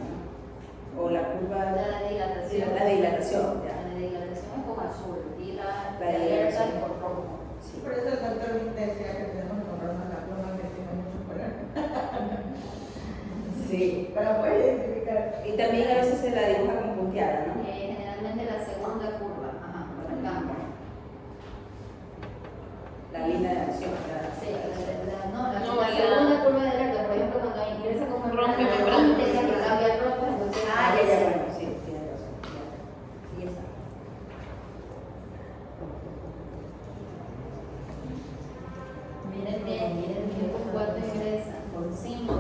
¿no? O la curva
La dilatación.
La dilatación, ya.
La dilatación es con azul y la
La
alerta
dilatación.
es con rojo.
Sí.
Por eso el doctor decía que tenemos que comprarnos la pluma que tiene mucho color.
Sí.
Para poder identificar.
Y también a veces se la dibuja con punteada, ¿no?
Generalmente la segunda curva, por el cambio.
La línea de acción.
Sí, la segunda curva de alerta, por ejemplo, cuando ingresa como
Rompe
membrana,
membrana.
tenga que cambiar ropa, entonces
Bueno, sí, tiene razón. Ya. Y esa.
miren bien cuánto ingresa, por 5.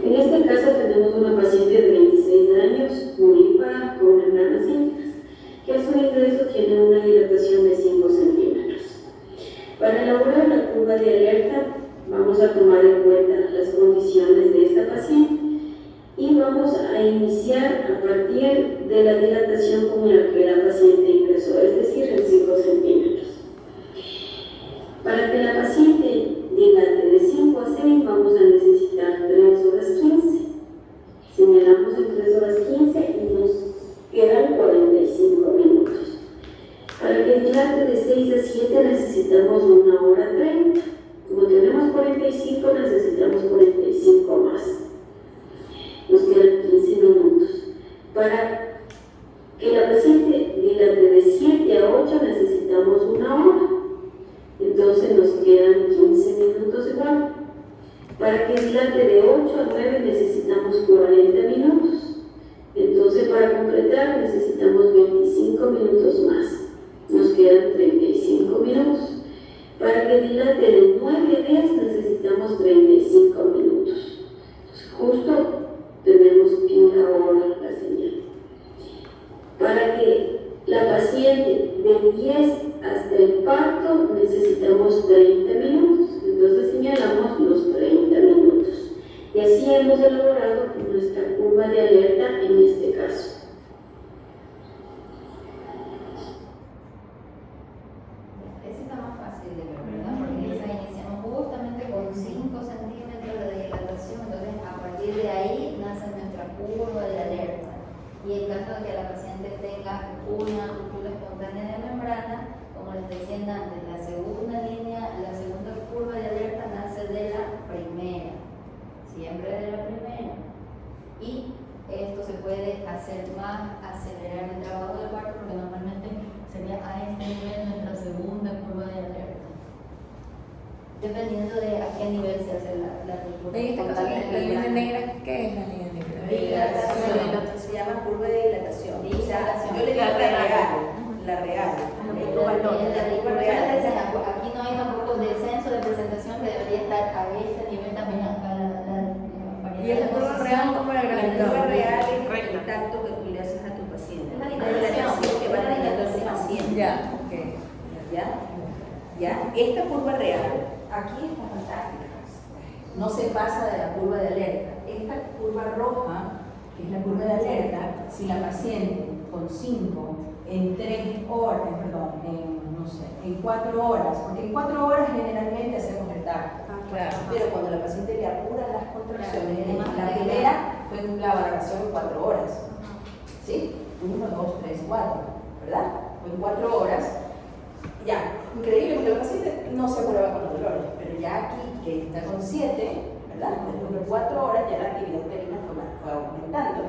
En este caso tenemos una paciente de 26 años, mulípara, con membranas íntegras, que a su ingreso tiene una dilatación de 5 centímetros. Para elaborar la curva de alerta, vamos a tomar en cuenta las condiciones de esta paciente y vamos a iniciar a partir de la dilatación con la que la paciente ingresó, es decir, en 5 centímetros. Para que la paciente dilate de 5 a 6 vamos a necesitar 3 horas 15. Señalamos en 3 horas 15 y nos quedan 45 minutos. Para que dilate de 6 a 7 necesitamos 1 hora 30. Como tenemos 45 necesitamos 45 más. Nos quedan 15 minutos. Para que la paciente dilate de 7 a 8 necesitamos 1 hora. Entonces nos quedan 15 minutos igual. Para que dilate de 8 a 9 necesitamos 40 minutos. Entonces para completar necesitamos 25 minutos más. Nos quedan 35 minutos. Para que dilate de 9 a 10 necesitamos 35 minutos. Entonces justo tenemos en la hora la señal. Para que la paciente de 10 hasta el parto necesitamos 30 minutos. Entonces señalamos los 30 minutos. Y así hemos elaborado nuestra curva de alerta en este caso.
Ese está más fácil de ver, ¿verdad? Porque esa iniciamos justamente con 5 centímetros de dilatación, entonces a partir de ahí nace nuestra curva de alerta. Y en caso de que la paciente tenga una ruptura espontánea de membrana, como les decía antes, la segunda curva de alerta nace de la primera, siempre de la primera. Y esto se puede hacer más, acelerar el trabajo del parto, porque normalmente sería a este nivel nuestra segunda curva de alerta. Dependiendo de a qué nivel se hace la ruptura.
En este caso, la línea negra, ¿qué es la línea negra?
Dilatación. Se llama curva de dilatación. O sea, yo le digo
La real.
la real.
Aquí no hay tampoco descenso de presentación que debería estar a este nivel también.
¿Y esa curva real cómo la
La curva
graficamos?
real es el
Recta.
contacto que tú le haces a tu paciente.
La
La dilatación que va
la
dilando a tu
dilatación.
paciente.
Ya, ok.
¿Ya? Esta curva real, aquí está fantástica. No se pasa de la curva de alerta. Esta curva roja, que es la curva de alerta, si la paciente con 5 en 3 horas, en 4 horas, porque en 4 horas generalmente hacemos el tacto.
Claro.
Pero cuando la paciente le apura las contracciones,
Claro,
la primera fue la valoración en 4 horas. ¿Sí? 1, 2, 3, 4, ¿verdad? Fue en 4 horas. Ya, increíble porque el paciente no se curaba con los dolores, pero ya aquí, que está con 7, ¿verdad? Después de 4 horas ya la actividad uterina fue aumentando.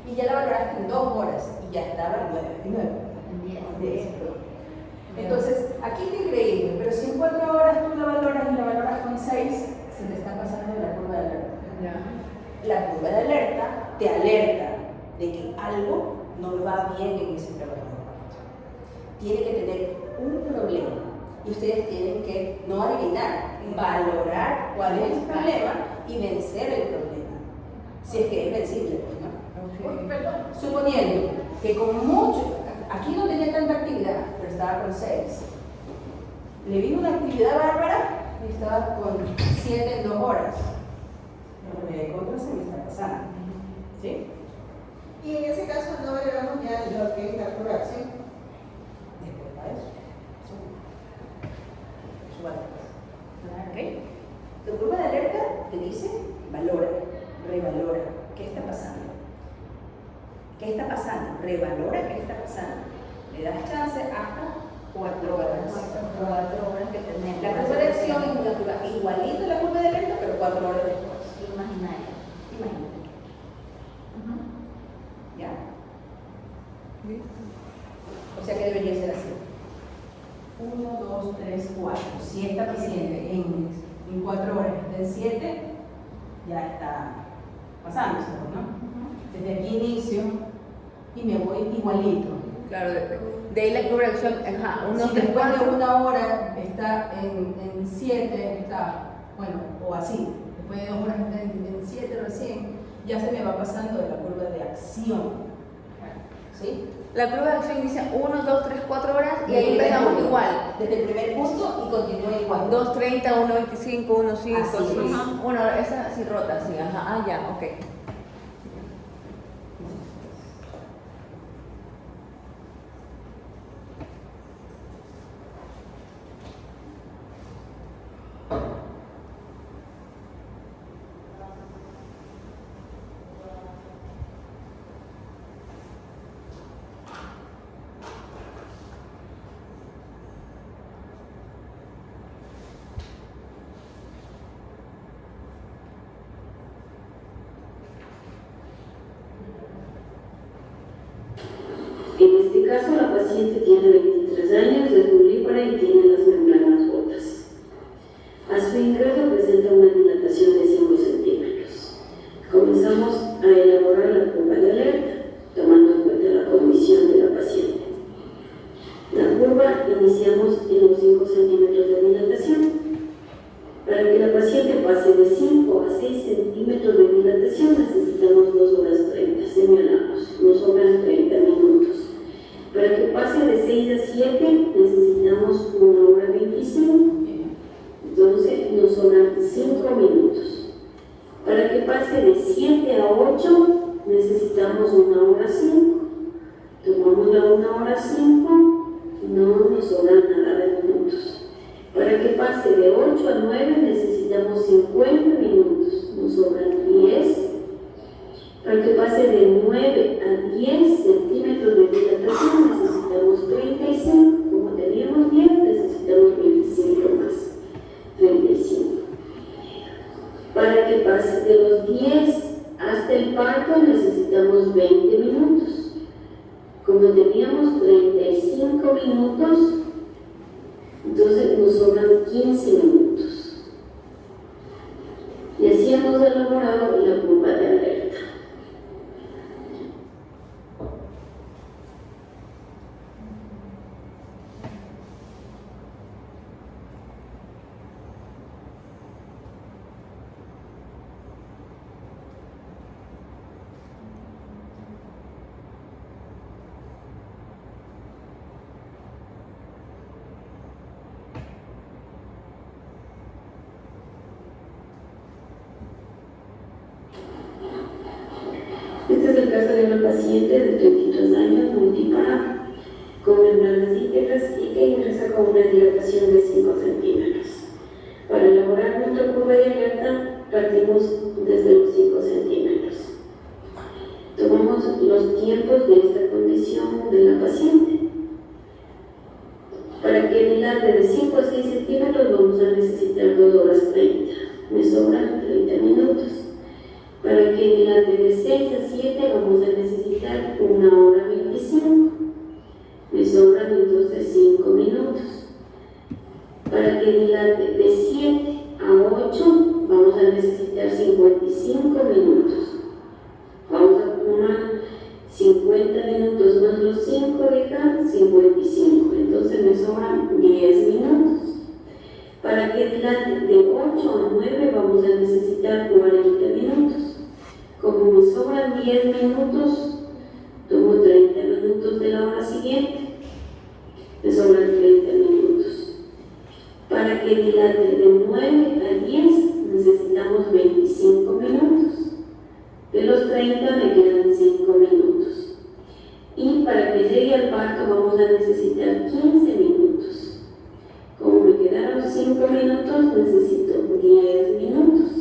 Y ya la valoraste en 2 horas y ya estaba en 9,29 de esto. Entonces, aquí está increíble, pero si en 4 horas tú la valoras y la valoras con 6, se te está pasando la curva de alerta. La curva de alerta te alerta de que algo no va bien en ese trabajo. Tiene que tener un problema y ustedes tienen que no adivinar, valorar cuál es el problema y vencer el problema. Si es que es vencible, pues, ¿no? Suponiendo que con mucho, aquí no tenía tanta actividad, pero estaba con 6. Le vino una actividad bárbara y estaba con 7 en 2 horas. Lo que contra se me está pasando. ¿Sí?
Y en ese caso no valoramos ya lo que es la curva de acción.
Después para eso. ¿Ok? Tu curva de alerta te dice valora, revalora. ¿Qué está pasando? ¿Qué está pasando? Revalora qué está pasando. Le das chance hasta 4 horas.
4 horas que tenemos.
La curva de acción es una curva igualita a la curva de alerta, pero 4 horas después.
Imaginaria.
Imagínate. ¿Ya? O sea que debería ser así. 1, 2, 3, 4. Si esta paciente en 4 horas está en 7, ya está pasándose, ¿no? Desde aquí inicio y me voy igualito.
Claro, de ahí la curva de acción,
Si después de 1 hora está en 7, está, bueno, o así, después de 2 horas está en 7 recién, ya se me va pasando de la curva de acción. ¿Sí?
La curva de acción dice 1, 2, 3, 4 horas y ahí
Desde el
empezamos
primer
igual.
Desde el primer punto y continúa igual.
2.30, 1.25, 1.5,
Así
sí.
es.
Bueno, esa sí rota, sí, ajá, ya, ok.
En este caso, la paciente tiene 23 años, es mulípara y tiene las membranas rotas. A su ingreso presenta una dilatación de 5 centímetros. Comenzamos a elaborar la curva de alerta, tomando en cuenta la condición de la paciente. La curva iniciamos en los 5 centímetros de dilatación. Para que la paciente pase de 5 a 6 centímetros de dilatación necesitamos 2 horas 30, señalamos, nos sobran 30 minutos. Para que pase de 6 a 7 necesitamos 1 hora 25, entonces nos sobran 5 minutos. Para que pase de 7 a 8 necesitamos 1 hora 5, tomamos la 1 hora 5, no nos sobran nada de minutos. Para que pase de 8 a 9 necesitamos 50 minutos, nos sobran 10. Para que pase de 9 a 10 centímetros de dilatación necesitamos 35. Como teníamos 10, necesitamos 25 más. 35. Para que pase de los 10 hasta el parto necesitamos 20 minutos. Como teníamos 35 minutos, entonces nos sobran 15 minutos. Y así hemos elaborado la curva de alerta. Este es el caso de una paciente de 33 años, multípara, con membranas íntegras y que ingresa con una dilatación de 5 centímetros. Para elaborar nuestra curva de alerta, partimos desde los 5 centímetros. tenemos los tiempos de esta condición de la paciente. Para que dilate de 5 a 6 centímetros vamos a necesitar 2 horas 30. Me sobran 30 minutos. Para que dilate de 6 a 7 vamos a necesitar 1 hora 25. Me sobran entonces 5 minutos. Para que dilate de 7 a 8 vamos a necesitar 55 minutos. Vamos a tomar 50 minutos más los 5 de acá, 55. Entonces me sobran 10 minutos. Para que dilate de 8 a 9 vamos a necesitar 40 minutos. Como me sobran 10 minutos, tomo 30 minutos de la hora siguiente. Me sobran 30 minutos. Para que dilate de 9 a 10 necesitamos 25 minutos. De los 30 me quedan 5 minutos. Y para que llegue al parto vamos a necesitar 15 minutos. Como me quedaron 5 minutos, necesito 10 minutos.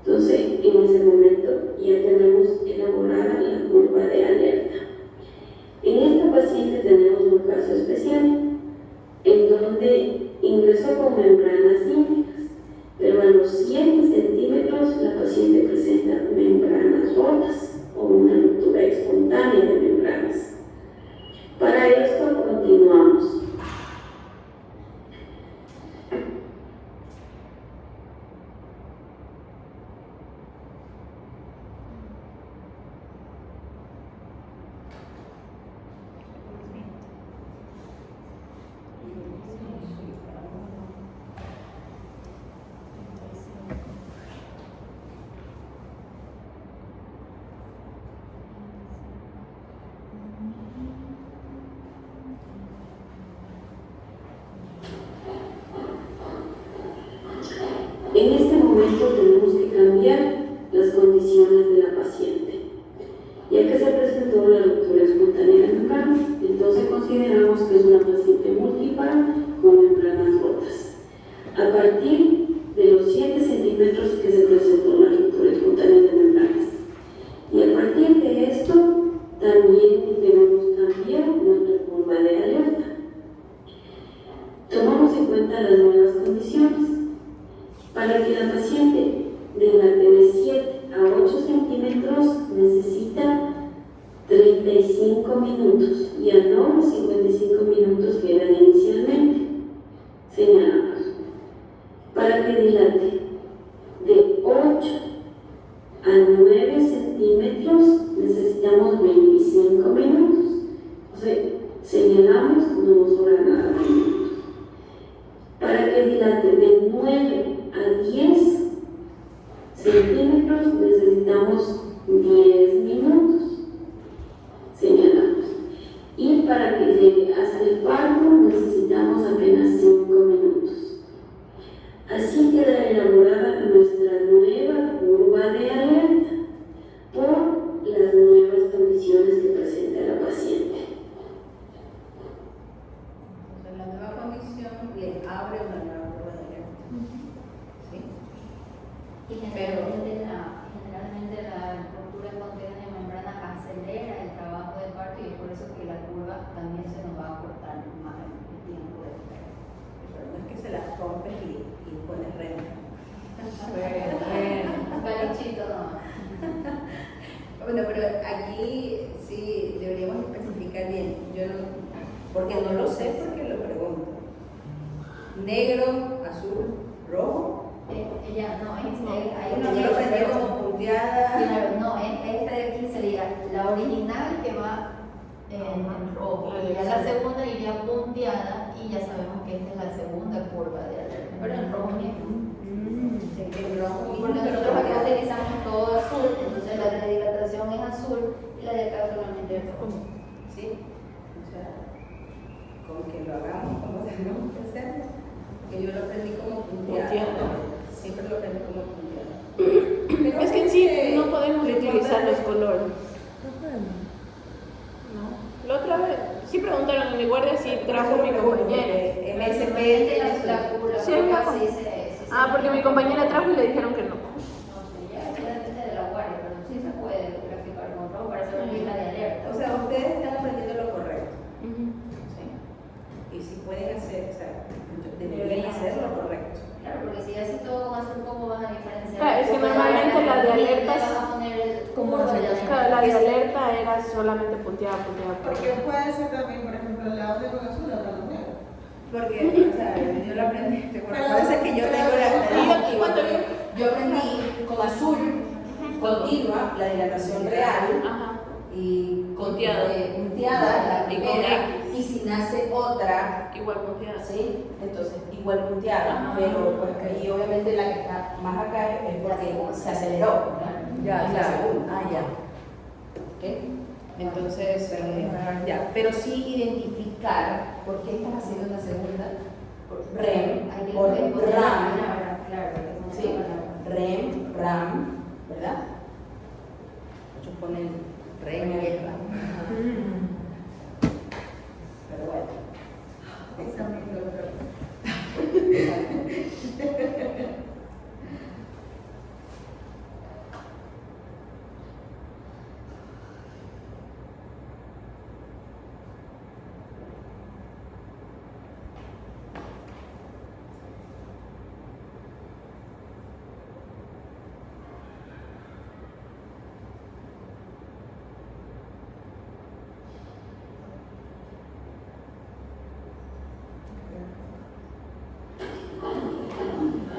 Entonces, en ese momento ya tenemos elaborada la curva de alerta. En esta paciente tenemos un caso especial, en donde ingresó con membranas límficas, pero a los 7 centímetros la paciente presenta membranas rotas o una ruptura espontánea de membranas. Para esto continuamos. En este momento tenemos que cambiar las condiciones de la paciente. Ya que se presentó la ruptura espontánea de membranas, entonces consideramos que es una paciente múltipla con membranas rotas. A partir de los 7 centímetros que se presentó la ruptura espontánea de membranas. Y a partir de esto, también debemos cambiar nuestra curva de alerta. Tomamos en cuenta las nuevas condiciones. Para que la paciente dilate de 7 a 8 centímetros necesita 35 minutos, ya no los 55 minutos que eran inicialmente. Señalamos. Para que dilate de 8 a 9 centímetros necesitamos 25 minutos. O sea, señalamos, no nos sobra nada de minutos. Para que dilate de 9 a 10 centímetros necesitamos 10 minutos. Señalamos. Y para que llegue hasta el parto necesitamos apenas 5 minutos. Así queda elaborada nuestra nueva curva de alerta por las nuevas condiciones que presenta la paciente.
Entonces, la nueva condición le abre una nueva curva de alerta. ¿Sí?
Y generalmente la ruptura espontánea de membrana acelera el trabajo del parto y es por eso que la curva también se nos va a cortar más el tiempo de espera.
Pero no es que se las rompes y pones renta.
Un calichito nomás.
Bueno, pero aquí sí deberíamos especificar bien. Yo no, porque no lo sé, porque lo pregunto. Negro, azul, rojo.
Ella no, ahí
Uno lo prende como punteada.
Claro, no, esta de aquí sería la original que va en rojo. Y ya la segunda iría punteada y ya sabemos que esta es la segunda curva de alerta. Pero en rojo mismo.
El rojo mismo,
Porque
pero
nosotros acá utilizamos todo azul, entonces la de dilatación es azul y la de acá solamente es rojo.
sí. O sea, con que lo hagamos como tenemos que hacerlo. Que yo lo aprendí como punteado. Siempre lo aprendí como punteado. Pero
Es que en sí no podemos utilizar los colores. No. La otra vez, sí preguntaron en mi guardia si trajo mi compañera.
MSP
La curva,
Sí,
la
la
curva
con-
sí se
Ah, porque mi compañera trajo y le dijeron que no.
No sé, ya depende de la guardia, pero sí se puede graficar con rojo para hacer un
orientación.
Claro, la de alerta era solamente punteada.
Porque puede ser también, por ejemplo, el lado de con azul, el lado negro.
Porque, o sea, yo lo aprendí, ¿te acuerdas? Parece que yo tengo la diapositiva, pero yo aprendí con azul, continua, la dilatación real,
Ajá.
y
Punteada.
punteada, la
Y con
primera,
X.
y si nace otra,
Igual punteada.
¿sí? Entonces, igual punteada,
Ajá.
pero pues que, y obviamente la que está más acá es porque se aceleró, ¿no?
Ya,
Es la
claro.
segunda.
Ah, ya.
¿Ok? Entonces, ya, pero sí identificar por qué estás haciendo una segunda REM
Hay que
o
poner la
RAM,
palabra, claro, que
¿sí?
es una palabra.
REM, RAM, ¿verdad? Muchos ponen REM y RAM, pero bueno.
Esa misma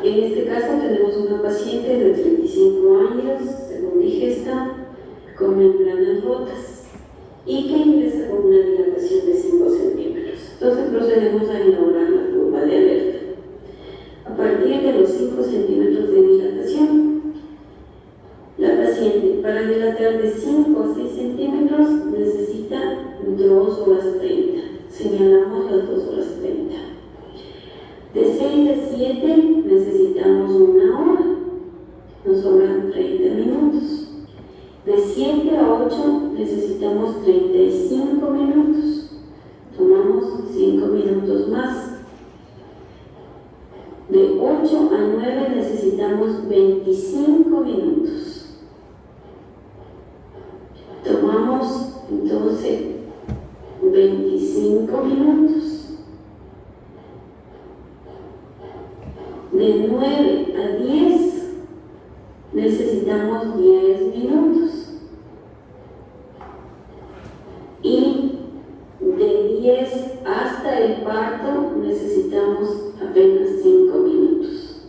En este caso tenemos una paciente de 35 años, según digesta, con membranas rotas y que ingresa con una dilatación de 5 centímetros. Entonces procedemos a elaborar la curva de alerta. A partir de los 5 centímetros de dilatación, la paciente para dilatar de 5 a 6 centímetros necesita 2 horas 30. Señalamos las 2 horas 30. De 6 a 7 necesitamos 1 hora, nos sobran 30 minutos. De 7 a 8 necesitamos 35 minutos, tomamos 5 minutos más. De 8 a 9 necesitamos 25 minutos, tomamos entonces 25 minutos. De 9 a 10 necesitamos 10 minutos y de 10 hasta el parto necesitamos apenas 5 minutos.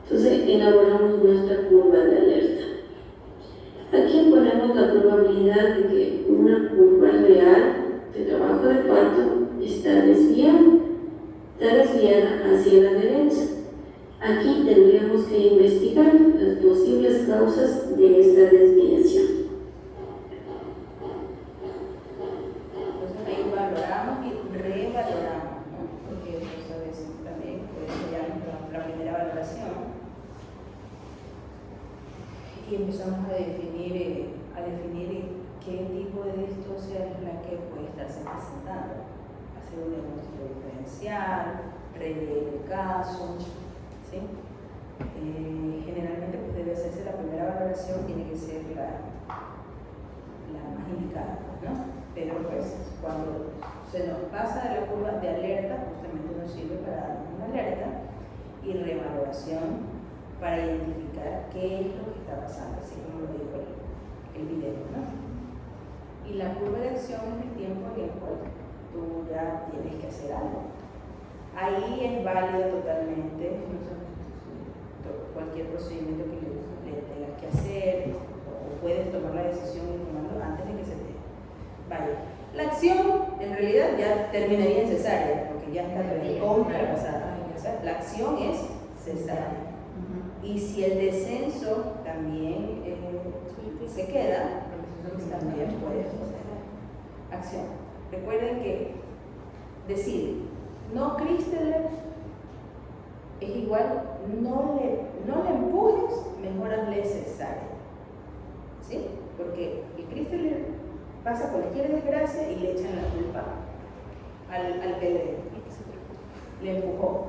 Entonces elaboramos nuestra curva de alerta. Aquí ponemos la probabilidad de que una curva real de trabajo de parto está desviada hacia la derecha. Aquí tendríamos que investigar las posibles causas de esta desviación.
Entonces ahí valoramos y revaloramos, ¿no? Porque eso a veces también puede ser la primera valoración. Y empezamos a definir qué tipo de distosia es la que puede estarse presentando. Hacer un diagnóstico diferencial, rever el caso, ¿sí? Generalmente pues debe hacerse la primera valoración, tiene que ser la más indicada, ¿no? Pero pues cuando se nos pasa de la curva de alerta, justamente nos sirve para darnos una alerta y revaloración para identificar qué es lo que está pasando, así como lo dijo el video, ¿no? Y la curva de acción es el tiempo en el cual tú ya tienes que hacer algo. Ahí es válido totalmente cualquier procedimiento que le tengas que hacer, o puedes tomar la decisión de tomarlo antes de que se te vaya. La acción en realidad ya terminaría en cesárea, porque ya está recontra pasada. O sea, la acción es cesárea. Y si el descenso también se queda, pues también puede hacer acción. Recuerden que decir no Christeler es igual, no le empujes, mejor hazle cesárea. ¿Sí? Porque el Christeler pasa cualquier desgracia y le echan la culpa al que le empujó.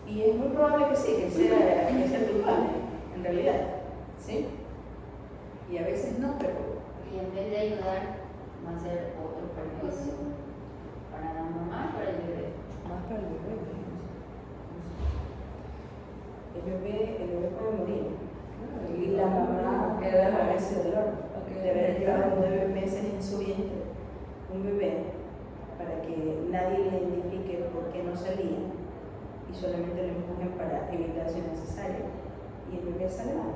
Y es muy probable que sí, que sea el culpable, en realidad. ¿Sí? Y a veces no, pero...
Y en vez de ayudar, va a ser otro perjuicio para la mamá y para el bebé.
Más para el bebé. El bebé puede morir. Y la mamá queda a ese dolor. llevaba 9 meses en su vientre, un bebé, para que nadie le identifique por qué no salía y solamente lo empujen para evitar su necesaria. Y el bebé sale mal,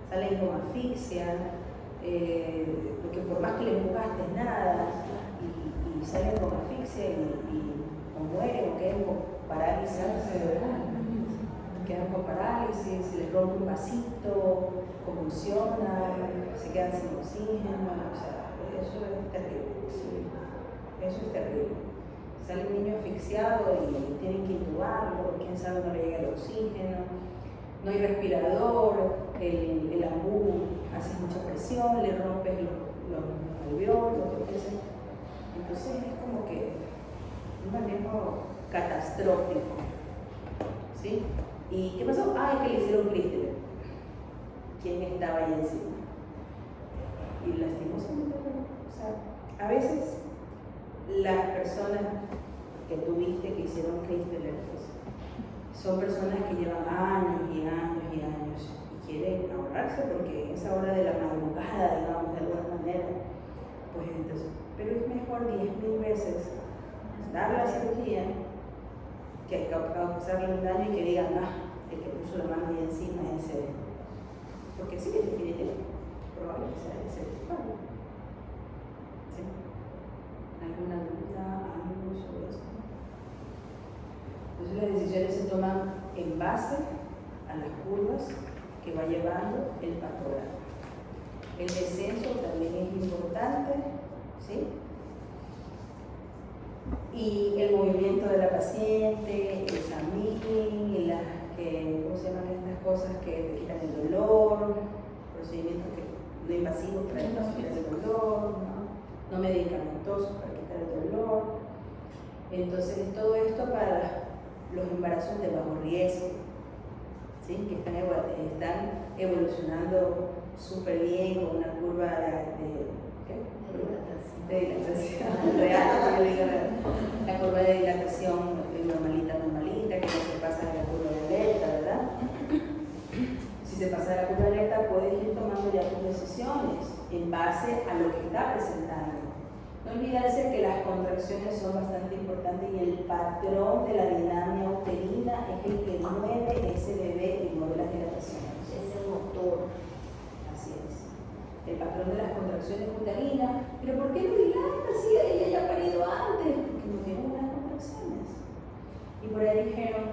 sale con asfixia, porque por más que le empujaste nada, y sale con asfixia o mueren o quedan con parálisis. Quedan con parálisis, se les rompe un vasito, convulsionan, se quedan sin oxígeno, o sea, eso es terrible, sí, eso es terrible. Sale un niño asfixiado y tienen que intubarlo, quién sabe no le llega el oxígeno, no hay respirador, el ambú hace mucha presión, le rompes los alveolos, entonces es como que un manejo catastrófico, ¿sí? ¿Y qué pasó? Ah, es que le hicieron clíster. ¿Quién estaba ahí encima? Y lastimosamente, o sea, a veces las personas que tuviste que hicieron clíster, pues, son personas que llevan años y años y años y quieren ahorrarse porque en esa hora de la madrugada, digamos, de alguna manera, pues entonces, pero es mejor 10.000 veces dar la cirugía que causarle un daño y que digan, el que puso la mano ahí encima es ese. Porque sí, es definitivo, probable que sea ese culpable. ¿Sí? ¿Alguna duda, algo sobre esto? Entonces las decisiones se toman en base a las curvas que va llevando el patógrafo. El descenso también es importante, ¿sí? Y el movimiento de la paciente, el examen, y ¿cómo se llaman estas cosas que te quitan el dolor? Procedimientos no invasivos para quitar el dolor, no medicamentosos para quitar el dolor. Entonces, todo esto para los embarazos de bajo riesgo, ¿sí? Que están evolucionando súper bien con una curva de dilatación real, la curva de dilatación normalita, que no se pasa de la curva de alerta, ¿verdad? Si se pasa de la curva de alerta, puedes ir tomando ya tus decisiones en base a lo que está presentando. No olvidarse que las contracciones son bastante importantes y el patrón de la dinámica uterina es el que mueve ese bebé y mueve las dilataciones.
Es el motor.
Así es. El patrón de las contracciones uterinas. ¿Pero por qué no dilata si ella ya ha parido antes? Porque no tiene buenas contracciones. Y por ahí dijeron,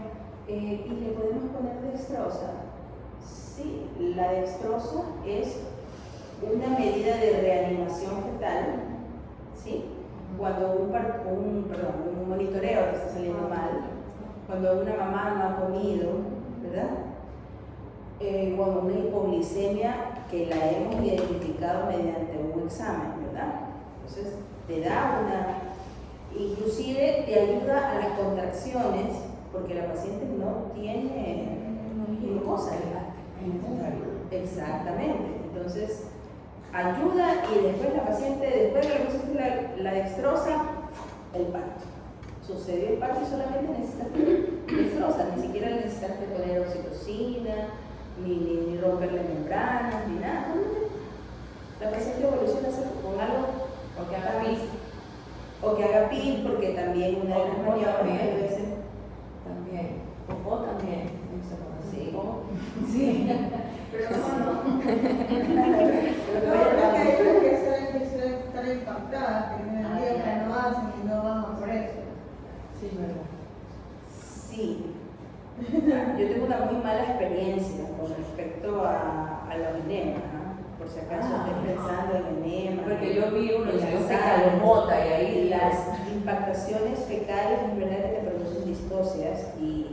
¿y le podemos poner dextrosa? Sí, la dextrosa es una medida de reanimación fetal, ¿sí? Cuando un monitoreo que está saliendo mal, cuando una mamá no ha comido, ¿verdad? Con una hipoglicemia que la hemos identificado mediante un examen, ¿verdad? Entonces, te da inclusive te ayuda a las contracciones, porque la paciente no tiene glucosa. Exactamente. Entonces, ayuda y después la paciente, después de la pusiste la dextrosa, el parto. Sucedió el parto y solamente necesitaste dextrosa, ni siquiera necesitaste poner oxitocina, ni romperle membranas, ni nada. La paciente evoluciona con algo,
O que haga pis.
o que haga pis, porque también una de las maniobras a veces.
También. Popó también.
Sí.
Sí.
Pero no.
Porque hay otras que suelen estar impactadas, que en el día que no hacen y no bajan por eso.
Sí, verdad.
Sí. Yo tengo una muy mala experiencia con respecto a los enemas, ¿no? Por si acaso estoy pensando en enemas.
Porque yo vi uno y
en
se
la
calomota y ahí
las impactaciones fecales en verdad que te producen distocias y